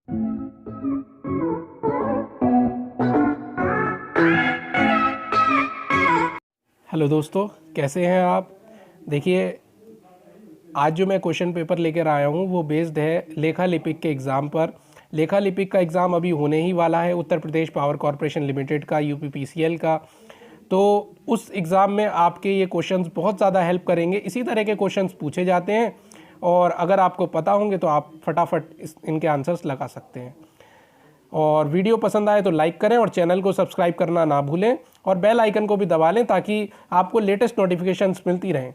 Hello दोस्तों, कैसे हैं आप। देखिए, आज जो मैं क्वेश्चन पेपर लेकर आया हूँ वो बेस्ड है लेखा लिपिक के एग्ज़ाम पर। लेखा लिपिक का एग्ज़ाम अभी होने ही वाला है, Uttar Pradesh power corporation limited का, यूपीपीसीएल का। तो उस एग्ज़ाम में आपके ये क्वेश्चंस बहुत ज़्यादा हेल्प करेंगे। इसी तरह के क्वेश्चंस पूछे जाते हैं और अगर आपको पता होंगे तो आप फटाफट इनके आंसर्स लगा सकते हैं। और वीडियो पसंद आए तो लाइक करें और चैनल को सब्सक्राइब करना ना भूलें और बेल आइकन को भी दबा लें ताकि आपको लेटेस्ट नोटिफिकेशंस मिलती रहें।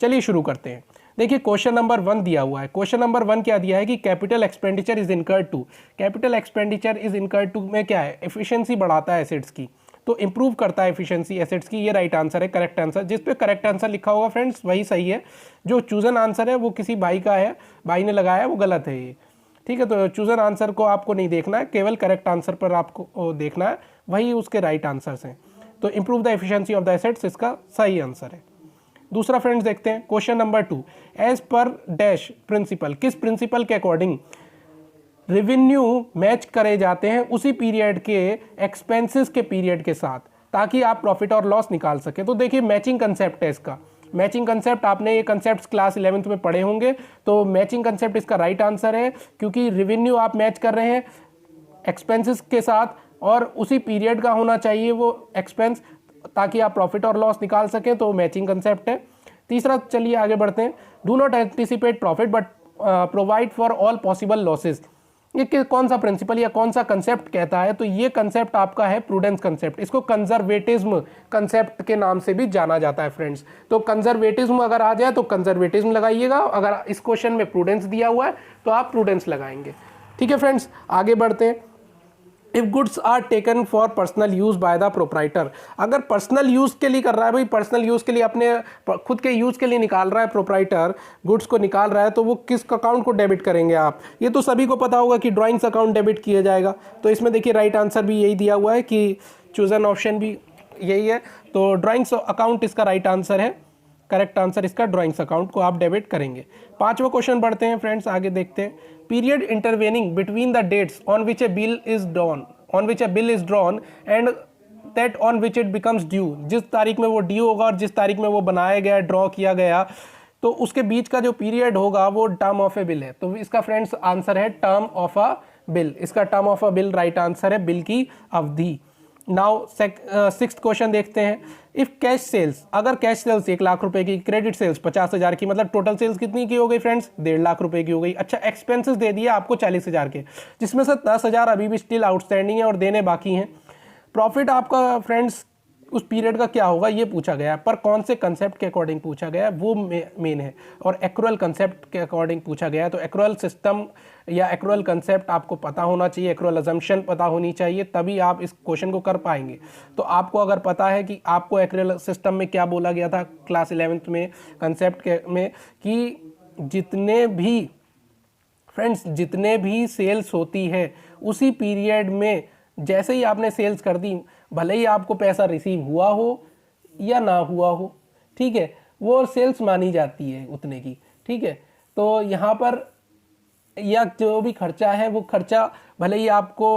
चलिए शुरू करते हैं। देखिए, क्वेश्चन नंबर 1 दिया हुआ है। क्वेश्चन नंबर 1 क्या दिया है कि capital expenditure is incurred to. Capital expenditure is incurred to में क्या है, एफिशिएंसी बढ़ाता है एसेट्स की, तो इंप्रूव करता है एफिशिएंसी एसेट्स की। ये राइट आंसर है, करेक्ट आंसर। जिस पे करेक्ट आंसर लिखा होगा फ्रेंड्स वही सही है। जो चूजन आंसर है वो किसी भाई का है, भाई ने लगाया, वो गलत है ये। ठीक है, तो चूजन आंसर को आपको नहीं देखना है, केवल करेक्ट आंसर पर आपको देखना है, वही उसके राइट आंसर्स हैं। तो improve the efficiency of the assets इसका सही आंसर है। दूसरा फ्रेंड्स देखते हैं, question number 2। As per dash principle, किस प्रिंसिपल के अकॉर्डिंग रेवेन्यू मैच करे जाते हैं उसी पीरियड के एक्सपेंसेस के पीरियड के साथ, ताकि आप प्रॉफिट और लॉस निकाल सके। तो देखिए, मैचिंग कंसेप्ट है इसका। मैचिंग कंसेप्ट आपने ये कंसेप्ट क्लास 11th में पढ़े होंगे। तो मैचिंग कंसेप्ट इसका राइट आंसर है, क्योंकि रेवेन्यू आप मैच कर रहे हैं एक्सपेंसेस के साथ और उसी पीरियड का होना चाहिए वो एक्सपेंस, ताकि आप प्रॉफिट और लॉस निकाल सकें। तो मैचिंग कंसेप्ट है। तीसरा, चलिए आगे बढ़ते हैं। Do not anticipate profit but provide for all possible losses. ये कौन सा प्रिंसिपल या कौन सा कंसेप्ट कहता है, तो ये कंसेप्ट आपका है प्रूडेंस कंसेप्ट। इसको कंजर्वेटिज्म कंसेप्ट के नाम से भी जाना जाता है फ्रेंड्स। तो कंजर्वेटिज्म अगर आ जाए तो कंजर्वेटिज्म लगाइएगा, अगर इस क्वेश्चन में प्रूडेंस दिया हुआ है तो आप प्रूडेंस लगाएंगे। ठीक है फ्रेंड्स, आगे बढ़ते हैं। If goods are taken for personal use by the proprietor. अगर पर्सनल यूज के लिए कर रहा है भाई, पर्सनल यूज के लिए अपने खुद के यूज के लिए निकाल रहा है प्रोप्राइटर, गुड्स को निकाल रहा है, तो वो किस अकाउंट को डेबिट करेंगे आप। ये तो सभी को पता होगा कि ड्राइंग्स अकाउंट डेबिट किया जाएगा। तो इसमें देखिए राइट आंसर भी यही दिया हुआ है कि चूजन ऑप्शन भी यही है। तो ड्राइंग्स अकाउंट इसका राइट आंसर है, करेक्ट आंसर इसका ड्राइंग्स अकाउंट को आप डेबिट करेंगे। पांचवा क्वेश्चन बढ़ते हैं फ्रेंड्स, आगे देखते हैं। Period intervening between the dates on which a bill is drawn and that on which it becomes due. जिस तारीख में वो ड्यू होगा और जिस तारीख में वो बनाया गया, ड्रॉ किया गया, तो उसके बीच का जो पीरियड होगा वो टर्म ऑफ ए बिल है। तो इसका फ्रेंड्स आंसर है टर्म ऑफ अ बिल। इसका term of a bill right answer है, बिल की अवधि। नाउ सिक्स्थ क्वेश्चन देखते हैं। इफ कैश सेल्स, अगर कैश सेल्स 1 लाख रुपए की, क्रेडिट सेल्स 50,000 की, मतलब टोटल सेल्स कितनी की हो गई फ्रेंड्स, 1.5 लाख रुपए की हो गई। अच्छा, एक्सपेंसेस दे दिए आपको 40,000 के, जिसमें से 10,000 अभी भी स्टिल आउटस्टैंडिंग है और देने बाकी हैं। प्रॉफिट आपका फ्रेंड्स उस पीरियड का क्या होगा ये पूछा गया है, पर कौन से कंसेप्ट के अकॉर्डिंग पूछा गया है वो मेन है, और एक्रुअल कंसेप्ट के अकॉर्डिंग पूछा गया है। तो एक्रुअल सिस्टम या एक्रुअल कंसेप्ट आपको पता होना चाहिए, एक्रुअल अजम्पशन पता होनी चाहिए, तभी आप इस क्वेश्चन को कर पाएंगे। तो आपको अगर पता है कि आपको एक्रुअल सिस्टम में क्या बोला गया था क्लास 11th में कंसेप्ट में, कि जितने भी सेल्स होती है उसी पीरियड में, जैसे ही आपने सेल्स कर दी, भले ही आपको पैसा रिसीव हुआ हो या ना हुआ हो, ठीक है, वो सेल्स मानी जाती है उतने की। ठीक है, तो यहाँ पर या जो भी खर्चा है वो खर्चा भले ही आपको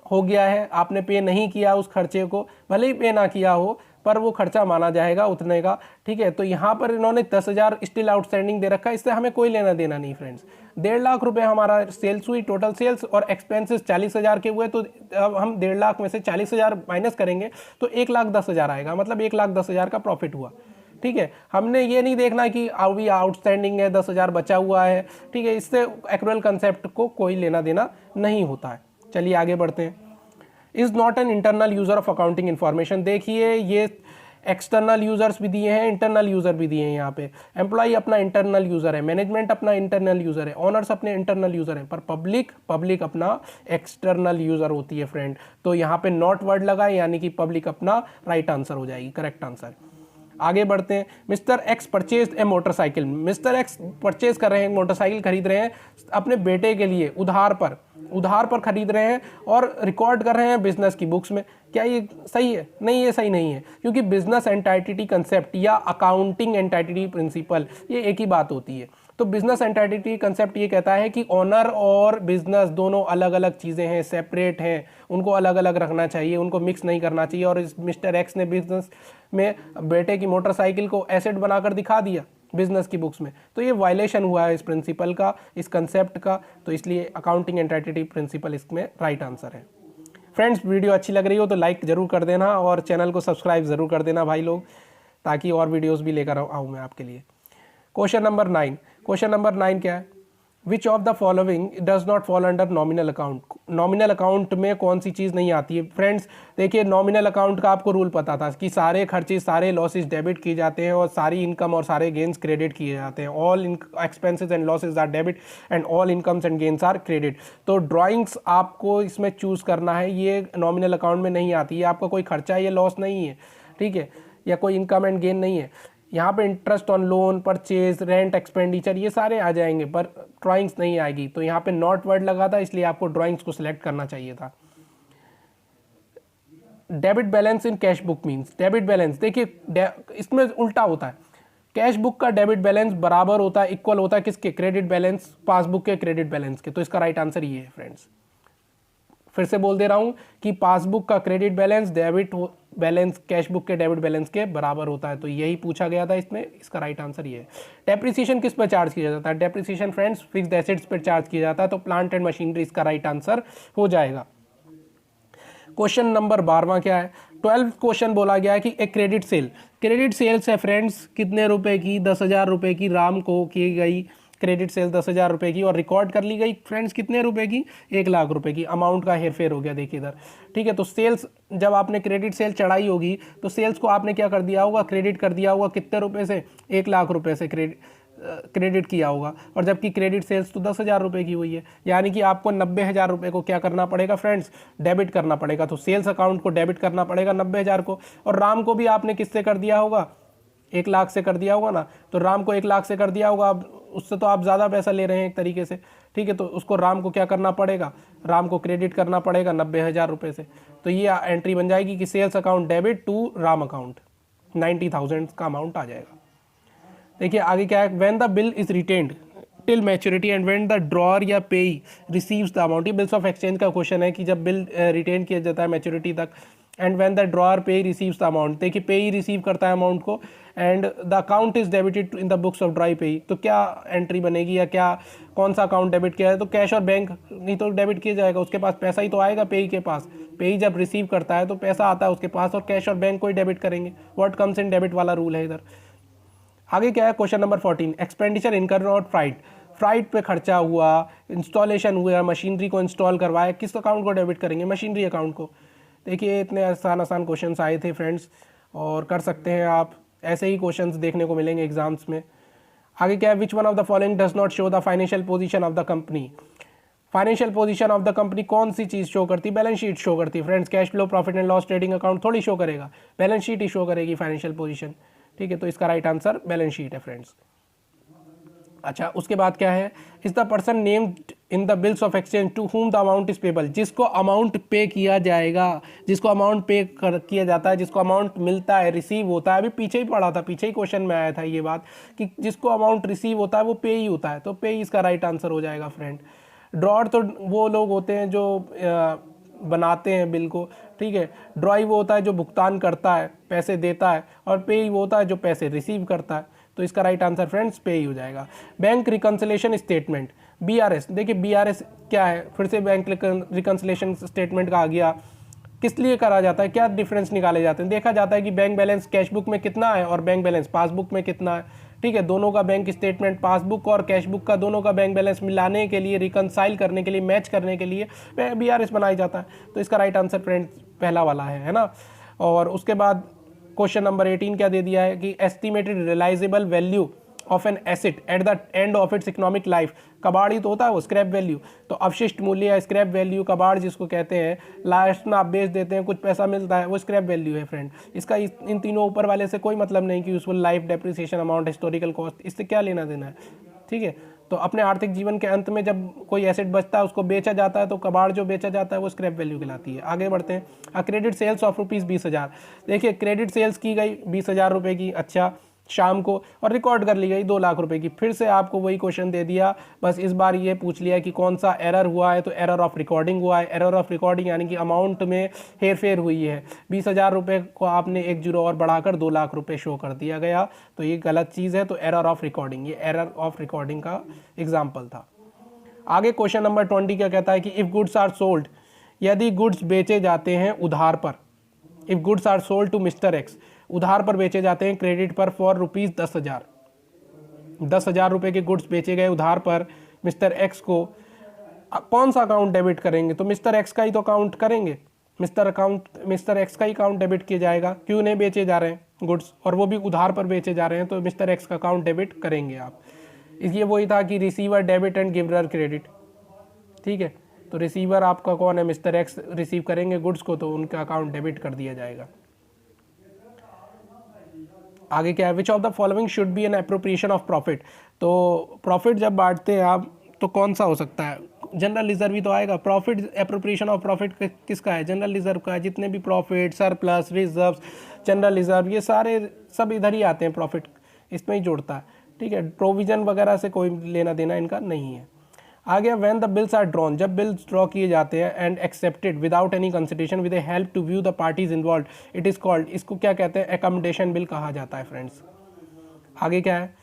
हो गया है, आपने पे नहीं किया उस खर्चे को, भले ही पे ना किया हो, पर वो खर्चा माना जाएगा उतने का। ठीक है, तो यहाँ पर इन्होंने 10,000 स्टिल आउटस्टैंडिंग दे रखा है, इससे हमें कोई लेना देना नहीं फ्रेंड्स। 1.5 लाख रुपए हमारा सेल्स हुई, टोटल सेल्स, और एक्सपेंसेस 40,000 के हुए। तो अब हम 1.5 लाख में से 40,000 माइनस करेंगे तो 1,10,000 आएगा, मतलब 1,10,000 का प्रॉफिट हुआ। ठीक है, हमने ये नहीं देखना कि अभी आउटस्टैंडिंग है, 10,000 बचा हुआ है। ठीक है, इससे एक्रुअल कंसेप्ट को कोई लेना देना नहीं होता है। चलिए आगे बढ़ते हैं। Is not an internal user of accounting information. देखिए, ये एक्सटर्नल यूजर्स भी दिए हैं, इंटरनल यूजर भी दिए हैं। यहाँ पे एम्प्लॉय अपना इंटरनल यूजर है, मैनेजमेंट अपना इंटरनल यूजर है, ऑनर्स अपने इंटरनल यूजर है, पर पब्लिक अपना एक्सटर्नल यूजर होती है फ्रेंड। तो यहाँ पे नॉट वर्ड लगा है, यानी कि पब्लिक अपना राइट आंसर हो जाएगी, करेक्ट आंसर। आगे बढ़ते हैं। Mister x purchase a motorcycle. Mister x purchase कर रहे हैं, मोटरसाइकिल खरीद रहे हैं अपने बेटे के लिए, उधार पर खरीद रहे हैं और रिकॉर्ड कर रहे हैं बिजनेस की बुक्स में। क्या ये सही है? नहीं, ये सही नहीं है, क्योंकि बिजनेस एंटाइटी कंसेप्ट या अकाउंटिंग एंटाइटी प्रिंसिपल ये एक ही बात होती है। तो बिजनेस एंटिटी कंसेप्ट ये कहता है कि ओनर और बिजनेस दोनों अलग अलग चीज़ें हैं, सेपरेट हैं, उनको अलग अलग रखना चाहिए, उनको मिक्स नहीं करना चाहिए। और इस मिस्टर एक्स ने बिजनेस में बेटे की मोटरसाइकिल को एसेट बनाकर दिखा दिया बिजनेस की बुक्स में, तो ये वायलेशन हुआ है इस प्रिंसिपल का, इस कंसेप्ट का। तो इसलिए अकाउंटिंग एंटिटी प्रिंसिपल इसमें राइट आंसर है। फ्रेंड्स, वीडियो अच्छी लग रही हो तो लाइक ज़रूर कर देना और चैनल को सब्सक्राइब ज़रूर कर देना भाई लोग, ताकि और वीडियोस भी लेकर आऊँ मैं आपके लिए। क्वेश्चन नंबर 9, क्वेश्चन नंबर 9 क्या है? Which of the following does not fall under nominal account? Nominal account में कौन सी चीज़ नहीं आती है? फ्रेंड्स देखिए, नॉमिनल अकाउंट का आपको रूल पता था कि सारे खर्चे, सारे लॉसेस डेबिट किए जाते हैं और सारी इनकम और सारे गेन्स क्रेडिट किए जाते हैं। All expenses and losses are debit and all incomes and gains are credit. तो ड्राइंग्स आपको इसमें चूज़ करना है, ये नॉमिनल अकाउंट में नहीं आती है। आपका कोई खर्चा या लॉस नहीं है, ठीक है, या कोई इनकम एंड गेन नहीं है। यहाँ पे interest on loan, purchase, rent, expenditure ये सारे आ जाएंगे, पर ड्राइंग्स नहीं आएगी। तो यहाँ पे नॉट वर्ड लगा था, इसलिए आपको ड्राइंग्स को सिलेक्ट करना चाहिए था। Debit balance in cash book means, debit balance देखिए इसमें उल्टा होता है। कैश बुक का डेबिट बैलेंस बराबर होता है, इक्वल होता है किसके? क्रेडिट बैलेंस, पासबुक के क्रेडिट बैलेंस के। तो इसका राइट आंसर ये है फ्रेंड्स। फिर से बोल दे रहा हूँ कि पासबुक का credit balance debit balance cash book के डेबिट बैलेंस के बराबर होता है। तो यही पूछा गया था इसमें, इसका राइट आंसर ये है। डेप्रिसिएशन किस पर चार्ज किया जाता है? डेप्रिसिएशन फ्रेंड्स फिक्स्ड एसेट्स पर चार्ज किया जाता है। तो प्लांट एंड मशीनरी इसका राइट आंसर हो जाएगा। क्वेश्चन नंबर 12वां क्या है? 12th क्वेश्चन बोला गया है कि एक क्रेडिट सेल, क्रेडिट सेल्स है फ्रेंड्स कितने रुपए की? 10,000 रुपए की राम को की गई क्रेडिट सेल 10,000 रुपए की, और रिकॉर्ड कर ली गई फ्रेंड्स कितने रुपए की? 1,00,000 रुपए की। अमाउंट का हेरफेर हो गया, देखिए इधर, ठीक है। तो सेल्स, जब आपने क्रेडिट सेल चढ़ाई होगी तो सेल्स को आपने क्या कर दिया होगा? क्रेडिट कर दिया होगा कितने रुपए से? 1,00,000 रुपए से क्रेडिट किया होगा। और जबकि क्रेडिट सेल्स तो 10,000 रुपए की हुई है, यानी कि आपको 90,000 रुपए को क्या करना पड़ेगा फ्रेंड्स? डेबिट करना पड़ेगा। तो सेल्स अकाउंट को डेबिट करना पड़ेगा 90,000 को। और राम को भी आपने किससे कर दिया होगा? 1,00,000 से कर दिया होगा ना। तो राम को 1,00,000 से कर दिया होगा, अब उससे तो आप ज़्यादा पैसा ले रहे हैं एक तरीके से, ठीक है। तो उसको राम को क्या करना पड़ेगा? राम को क्रेडिट करना पड़ेगा 90,000 रुपये से। तो ये एंट्री बन जाएगी कि sales account debit to Ram account, 90,000 का अमाउंट आ जाएगा। देखिए आगे क्या है? When the bill is retained till maturity and when the drawer या पेई रिसीव्स द अमाउंट। ये बिल्स ऑफ एक्सचेंज का क्वेश्चन है कि जब बिल रिटेन किया जाता है मैच्योरिटी तक, एंड व्हेन द ड्रॉअर पेई रिसीव्स द अमाउंट। देखिए पेई रिसीव करता है अमाउंट को, and the account is debited in the books of dry पेई। तो क्या एंट्री बनेगी, या क्या कौन सा अकाउंट डेबिट किया है? तो कैश और बैंक नहीं तो डेबिट किया जाएगा, उसके पास पैसा ही तो आएगा पेई के पास। पेई जब रिसीव करता है तो पैसा आता है उसके पास, और कैश और बैंक को ही डेबिट करेंगे। व्हाट कम्स इन डेबिट वाला रूल है इधर। आगे क्या है? क्वेश्चन नंबर 14, एक्सपेंडिचर इनकर और फ्राइट, फ्राइट पे खर्चा हुआ, इंस्टॉलेशन हुआ, मशीनरी को इंस्टॉल करवाया, किस अकाउंट को डेबिट करेंगे? मशीनरी अकाउंट को। देखिए इतने आसान आसान क्वेश्चंस आए थे फ्रेंड्स, और कर सकते हैं आप, ऐसे ही क्वेश्चंस देखने को मिलेंगे एग्जाम्स में। आगे क्या है? Which one of the following does not show the financial position of the company? Financial position of the company कौन सी चीज़ शो करती? बैलेंस शीट शो करती है friends. Cash flow, profit and loss, trading account थोड़ी show करेगा, balance sheet ही show करेगी financial position, ठीक है। तो इसका राइट आंसर बैलेंस शीट है फ्रेंड्स। अच्छा, उसके बाद क्या है? Is the person named in the bills of exchange to whom the amount is payable. जिसको अमाउंट पे किया जाएगा, जिसको अमाउंट पे किया जाता है, जिसको अमाउंट मिलता है, रिसीव होता है, अभी पीछे ही पढ़ा था, पीछे ही क्वेश्चन में आया था ये बात कि जिसको अमाउंट रिसीव होता है वो पे ही होता है। तो पे ही इसका राइट आंसर हो जाएगा फ्रेंड। ड्रॉअर तो वो लोग होते हैं जो बनाते हैं बिल को, ठीक है। ड्रॉई वो होता है जो भुगतान करता है, पैसे देता है, और पे ही वो होता है जो पैसे रिसीव करता है। तो इसका राइट आंसर फ्रेंड्स पे ही हो जाएगा। बैंक रिकंसिलेशन स्टेटमेंट, BRS, देखिए BRS क्या है? फिर से बैंक रिकंसिलेशन स्टेटमेंट का आ गया। किस लिए करा जाता है? क्या डिफरेंस निकाले जाते हैं? देखा जाता है कि बैंक बैलेंस कैश बुक में कितना है और बैंक बैलेंस पासबुक में कितना है, ठीक है। दोनों का बैंक स्टेटमेंट, पासबुक और कैश बुक का दोनों का बैंक बैलेंस मिलाने के लिए, रिकंसाइल करने के लिए, मैच करने के लिए BRS बनाया जाता है। तो इसका राइट आंसर फ्रेंड्स पहला वाला है ना। और उसके बाद क्वेश्चन नंबर 18 क्या दे दिया है कि estimated realisable value of an asset at the end of its economic life. कबाड़ ही तो होता है वो, स्क्रैप वैल्यू। तो अवशिष्ट मूल्य या स्क्रैप वैल्यू, कबाड़ जिसको कहते हैं, लास्ट में आप बेच देते हैं, कुछ पैसा मिलता है, वो स्क्रैप वैल्यू है फ्रेंड। इसका इन तीनों ऊपर वाले से कोई मतलब नहीं कि useful life, depreciation amount, historical cost, इससे क्या लेना देना है, ठीक है। तो अपने आर्थिक जीवन के अंत में जब कोई एसेट बचता है उसको बेचा जाता है, तो कबाड़ जो बेचा जाता है वो स्क्रैप वैल्यू कहलाती है। आगे बढ़ते हैं। Credit sales of ₹20,000। देखिए क्रेडिट सेल्स की गई 20,000 रुपये की। अच्छा, शाम को, और रिकॉर्ड कर ली गई 2 लाख रुपए की। फिर से आपको वही क्वेश्चन दे दिया, बस इस बार ये पूछ लिया कि कौन सा एरर हुआ है, तो एरर ऑफ रिकॉर्डिंग हुआ है। एरर ऑफ रिकॉर्डिंग यानी कि अमाउंट में हेरफेर हुई है, 20,000 रुपये को आपने 1 जीरो और बढ़ाकर 2 लाख रुपये शो कर दिया गया, तो ये गलत चीज़ है, तो एरर ऑफ रिकॉर्डिंग, ये एरर ऑफ रिकॉर्डिंग का एग्जाम्पल था। आगे क्वेश्चन नंबर 20 क्या कहता है कि इफ़ गुड्स आर सोल्ड, यदि गुड्स बेचे जाते हैं उधार पर, if goods are sold to mister X, उधार पर बेचे जाते हैं क्रेडिट पर फॉर ₹10,000, 10,000 रुपये के गुड्स बेचे गए उधार पर मिस्टर एक्स को, कौन सा अकाउंट डेबिट करेंगे? तो मिस्टर एक्स का ही तो अकाउंट करेंगे, मिस्टर एक्स का ही अकाउंट डेबिट किया जाएगा, क्यों नहीं बेचे जा रहे हैं गुड्स और वो भी उधार पर बेचे जा रहे हैं, तो मिस्टर एक्स का अकाउंट डेबिट करेंगे आप। ये वही था कि receiver debit and giver credit, ठीक है, तो रिसीवर आपका कौन है? मिस्टर एक्स रिसीव करेंगे गुड्स को, तो उनका अकाउंट डेबिट कर दिया जाएगा। आगे क्या है? Which of the following should be an appropriation of profit, तो प्रॉफिट जब बांटते हैं आप तो कौन सा हो सकता है? जनरल रिजर्व ही तो आएगा। प्रॉफिट, एप्रोप्रिएशन ऑफ प्रॉफिट किसका है? जनरल रिजर्व का है। जितने भी profit, surplus, reserve, general reserve, ये सारे सब इधर ही आते हैं, प्रॉफिट इसमें ही जोड़ता है, ठीक है। प्रोविजन वगैरह से कोई लेना देना इनका नहीं है। आगे when the bills are drawn, जब बिल्स ड्रॉ किए जाते हैं and accepted without any consideration with a help to view the parties involve, it is called, इसको क्या कहते हैं? एकोमोडेशन बिल कहा जाता है फ्रेंड्स। आगे क्या है?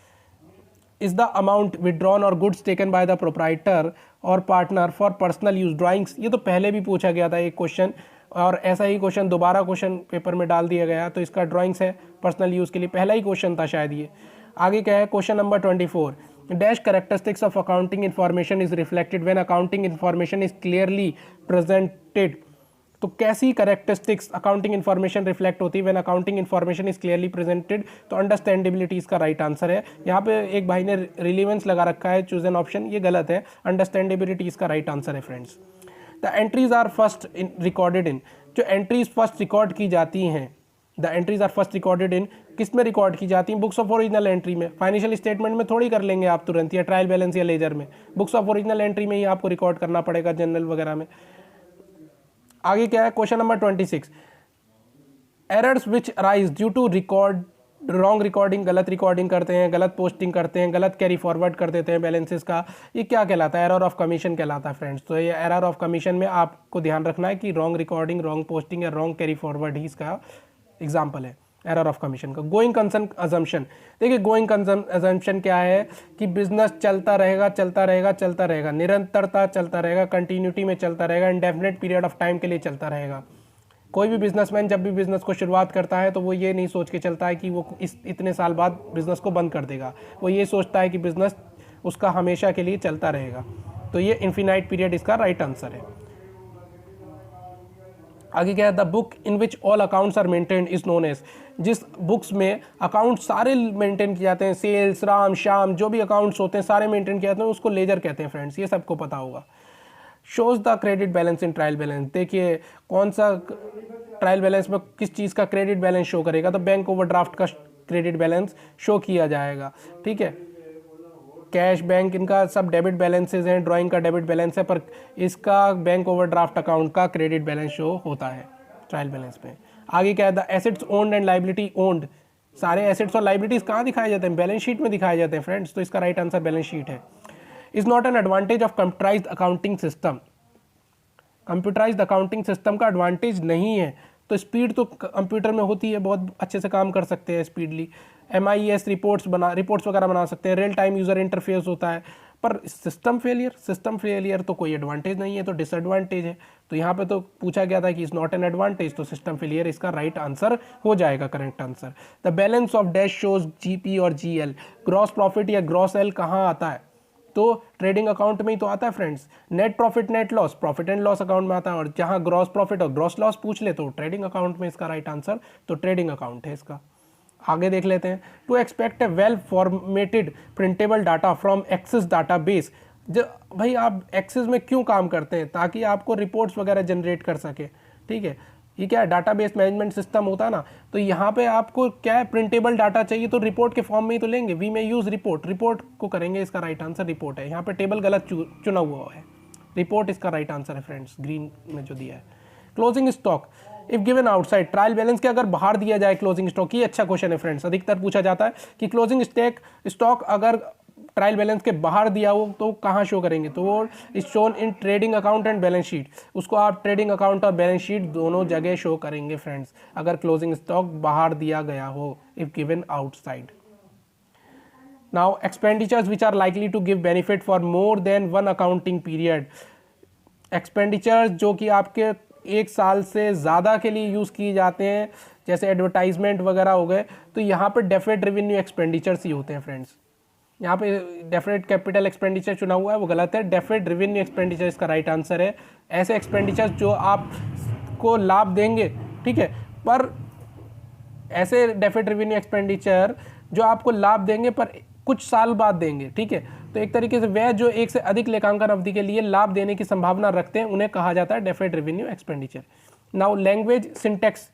Is the amount withdrawn or goods taken by the proprietor or partner for personal use. Drawings, ये तो पहले भी पूछा गया था एक क्वेश्चन, और ऐसा ही क्वेश्चन दोबारा क्वेश्चन पेपर में डाल दिया गया, तो इसका ड्राइंग्स है पर्सनल यूज़ के लिए, पहला ही क्वेश्चन था शायद ये। आगे क्या है? Question number 24, dash characteristics of accounting information is reflected when accounting information is clearly presented. तो कैसी कैरेक्टरिस्टिक्स अकाउंटिंग इन्फॉर्मेशन रिफ्लेक्ट होती है when accounting information is clearly presented? तो अंडरस्टैंडेबिलिटी इसका राइट आंसर है। यहाँ पे एक भाई ने रिलीवेंस लगा रखा है, चूज एन ऑप्शन, ये गलत है, अंडरस्टैंडेबिलिटी इसका राइट आंसर है friends. The entries are first recorded in, जो एंट्रीज फर्स्ट रिकॉर्ड की जाती हैं, the entries are first recorded in, किस में रिकॉर्ड की जाती हैं? बुक्स ऑफ ओरिजिनल एंट्री में। फाइनेंशियल स्टेटमेंट में थोड़ी कर लेंगे आप तुरंत, या ट्रायल बैलेंस या लेजर में, बुक्स ऑफ ओरिजिनल एंट्री में ही आपको रिकॉर्ड करना पड़ेगा, जनरल वगैरह में। आगे क्या है? Question number 26, errors which arise due to record wrong recording, गलत रिकॉर्डिंग करते हैं, गलत पोस्टिंग करते हैं, गलत कैरी फॉरवर्ड कर देते हैं बैलेंसेस का, ये क्या कहलाता है? एरर ऑफ कमीशन कहलाता है फ्रेंड्स। तो ये एरर ऑफ कमीशन में आपको ध्यान रखना है कि रॉन्ग रिकॉर्डिंग, रॉन्ग पोस्टिंग या रॉन्ग कैरी फॉरवर्ड ही इसका एग्जाम्पल है एरर ऑफ कमीशन का। गोइंग कंसर्न अजम्पशन, देखिए गोइंग कंसर्न अजम्पशन क्या है कि बिजनेस चलता रहेगा, चलता रहेगा, चलता रहेगा, निरंतरता चलता रहेगा, कंटिन्यूटी में चलता रहेगा, इंडेफिनेट पीरियड ऑफ टाइम के लिए चलता रहेगा। कोई भी बिजनेसमैन जब भी बिजनेस को शुरुआत करता है तो वो ये नहीं सोच के चलता है कि वो इतने साल बाद बिजनेस को बंद कर देगा, वो ये सोचता है कि बिजनेस उसका हमेशा के लिए चलता रहेगा। तो ये इन्फिनाइट पीरियड इसका राइट आंसर है। आगे क्या है? The book in which all accounts are maintained is known as, जिस बुक्स में अकाउंट सारे मेंटेन किए जाते हैं, सेल्स, राम शाम, जो भी अकाउंट्स होते हैं सारे मेंटेन किए जाते हैं, उसको लेजर कहते हैं फ्रेंड्स, ये सबको पता होगा। Shows the credit balance in trial balance, देखिए कौन सा ट्रायल बैलेंस में किस चीज़ का क्रेडिट बैलेंस शो करेगा? तो बैंक ओवरड्राफ्ट का क्रेडिट बैलेंस शो किया जाएगा, ठीक है। कैश, बैंक, इनका सब डेबिट बैलेंसेज हैं, ड्राइंग का डेबिट बैलेंस है, पर इसका बैंक ओवरड्राफ्ट अकाउंट का क्रेडिट बैलेंस शो होता है ट्रायल बैलेंस में। आगे क्या है? The assets owned and liability owned, सारे एसेट्स और लाइबिलिटीज कहाँ दिखाए जाते हैं? बैलेंस शीट में दिखाए जाते हैं फ्रेंड्स, तो इसका राइट आंसर बैलेंस शीट है। Is not an advantage of computerised accounting system, computerised accounting system का एडवांटेज नहीं है, तो स्पीड तो कंप्यूटर में होती है, बहुत अच्छे से काम कर सकते हैं स्पीडली, MIS रिपोर्ट्स वगैरह बना सकते हैं, रियल टाइम यूज़र इंटरफेस होता है, पर सिस्टम फेलियर तो कोई एडवांटेज नहीं है, तो डिसएडवांटेज है। तो यहाँ पे तो पूछा गया था कि इज़ नॉट एन एडवांटेज, तो सिस्टम फेलियर इसका राइट आंसर हो जाएगा, correct answer. The balance of dash shows GP और GL, ग्रॉस प्रॉफिट या ग्रॉस एल कहाँ आता है? तो ट्रेडिंग अकाउंट में ही तो आता है friends. Net profit, net loss, profit and loss account में आता है, और जहां ग्रॉस प्रॉफिट और ग्रॉस लॉस पूछ ले तो ट्रेडिंग अकाउंट में इसका राइट आंसर, तो ट्रेडिंग अकाउंट है इसका। आगे देख लेते हैं। To expect a well formatted printable data from Access database, जो भाई आप एक्सेस में क्यों काम करते हैं? ताकि आपको रिपोर्ट्स वगैरह जनरेट कर सके, ठीक है। ये क्या है? डाटाबेस मैनेजमेंट सिस्टम होता है ना, तो यहाँ पे आपको क्या है? प्रिंटेबल डाटा चाहिए, तो रिपोर्ट के फॉर्म में ही तो लेंगे। वी में यूज़ रिपोर्ट को करेंगे, इसका राइट आंसर रिपोर्ट है। यहाँ पे टेबल गलत चुना हुआ है, रिपोर्ट इसका राइट आंसर है फ्रेंड्स, ग्रीन में जो दिया है। Closing stock, if given outside, trial balance के अगर बाहर दिया जाए क्लोजिंग स्टॉक, ये अच्छा क्वेश्चन है फ्रेंड्स, अधिकतर पूछा जाता है कि क्लोजिंग स्टॉक अगर ट्रायल बैलेंस के बाहर दिया हो तो कहाँ शो करेंगे, तो वो is shown in trading account and balance sheet, उसको आप ट्रेडिंग अकाउंट और बैलेंस शीट दोनों जगह शो करेंगे फ्रेंड्स, अगर क्लोजिंग स्टॉक बाहर दिया गया हो if given outside. Now expenditures which are likely to give benefit for more than one accounting period, expenditures जो कि आपके एक साल से ज़्यादा के लिए यूज़ किए जाते हैं, जैसे एडवर्टाइजमेंट वगैरह हो गए, तो यहाँ पर डेफिनेट रेवेन्यू एक्सपेंडिचर्स ही होते हैं फ्रेंड्स। यहाँ पे डेफिनेट कैपिटल एक्सपेंडिचर चुना हुआ है वो गलत है, डेफिनेट रेवेन्यू एक्सपेंडिचर इसका राइट आंसर है। ऐसे एक्सपेंडिचर जो आपको लाभ देंगे, ठीक है, पर ऐसे डेफिनेट रेवेन्यू एक्सपेंडिचर जो आपको लाभ देंगे पर कुछ साल बाद देंगे, ठीक है, तो एक तरीके से वह जो एक से अधिक लेखांकन अवधि के लिए लाभ देने की संभावना रखते हैं उन्हें कहा जाता है definite revenue expenditure. Now language syntax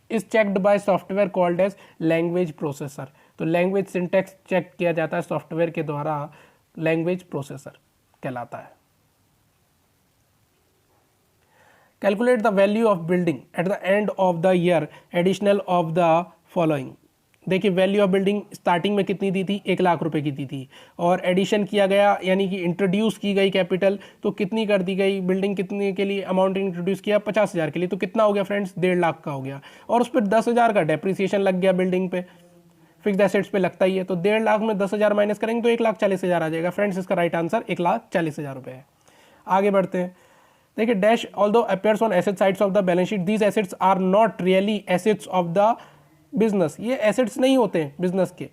is checked by software called as language processor, तो लैंग्वेज सिंटैक्स चेक किया जाता है सॉफ्टवेयर के द्वारा, लैंग्वेज प्रोसेसर कहलाता है। Calculate the value of building at the end of the year additional of the following, देखिए value of building starting में कितनी दी थी, 1 लाख रुपए की दी थी, और एडिशन किया गया यानी कि इंट्रोड्यूस की गई कैपिटल तो कितनी कर दी गई, बिल्डिंग कितने के लिए अमाउंट इंट्रोड्यूस किया, 50,000 के लिए, तो कितना हो गया फ्रेंड्स, 1.5 लाख का हो गया, और उस पर 10,000 का डेप्रिसिएशन लग गया, बिल्डिंग पे फिक्स एसेट्स पे लगता ही है, तो 1.5 लाख में 10,000 माइनस करेंगे तो 1,40,000 आ जाएगा फ्रेंड्स, इसका राइट आंसर 1,40,000 रुपये है। आगे बढ़ते हैं, देखिए dash although appears on asset sides of the balance sheet these assets are not really assets of the business, ये एसेट्स नहीं होते हैं बिजनेस के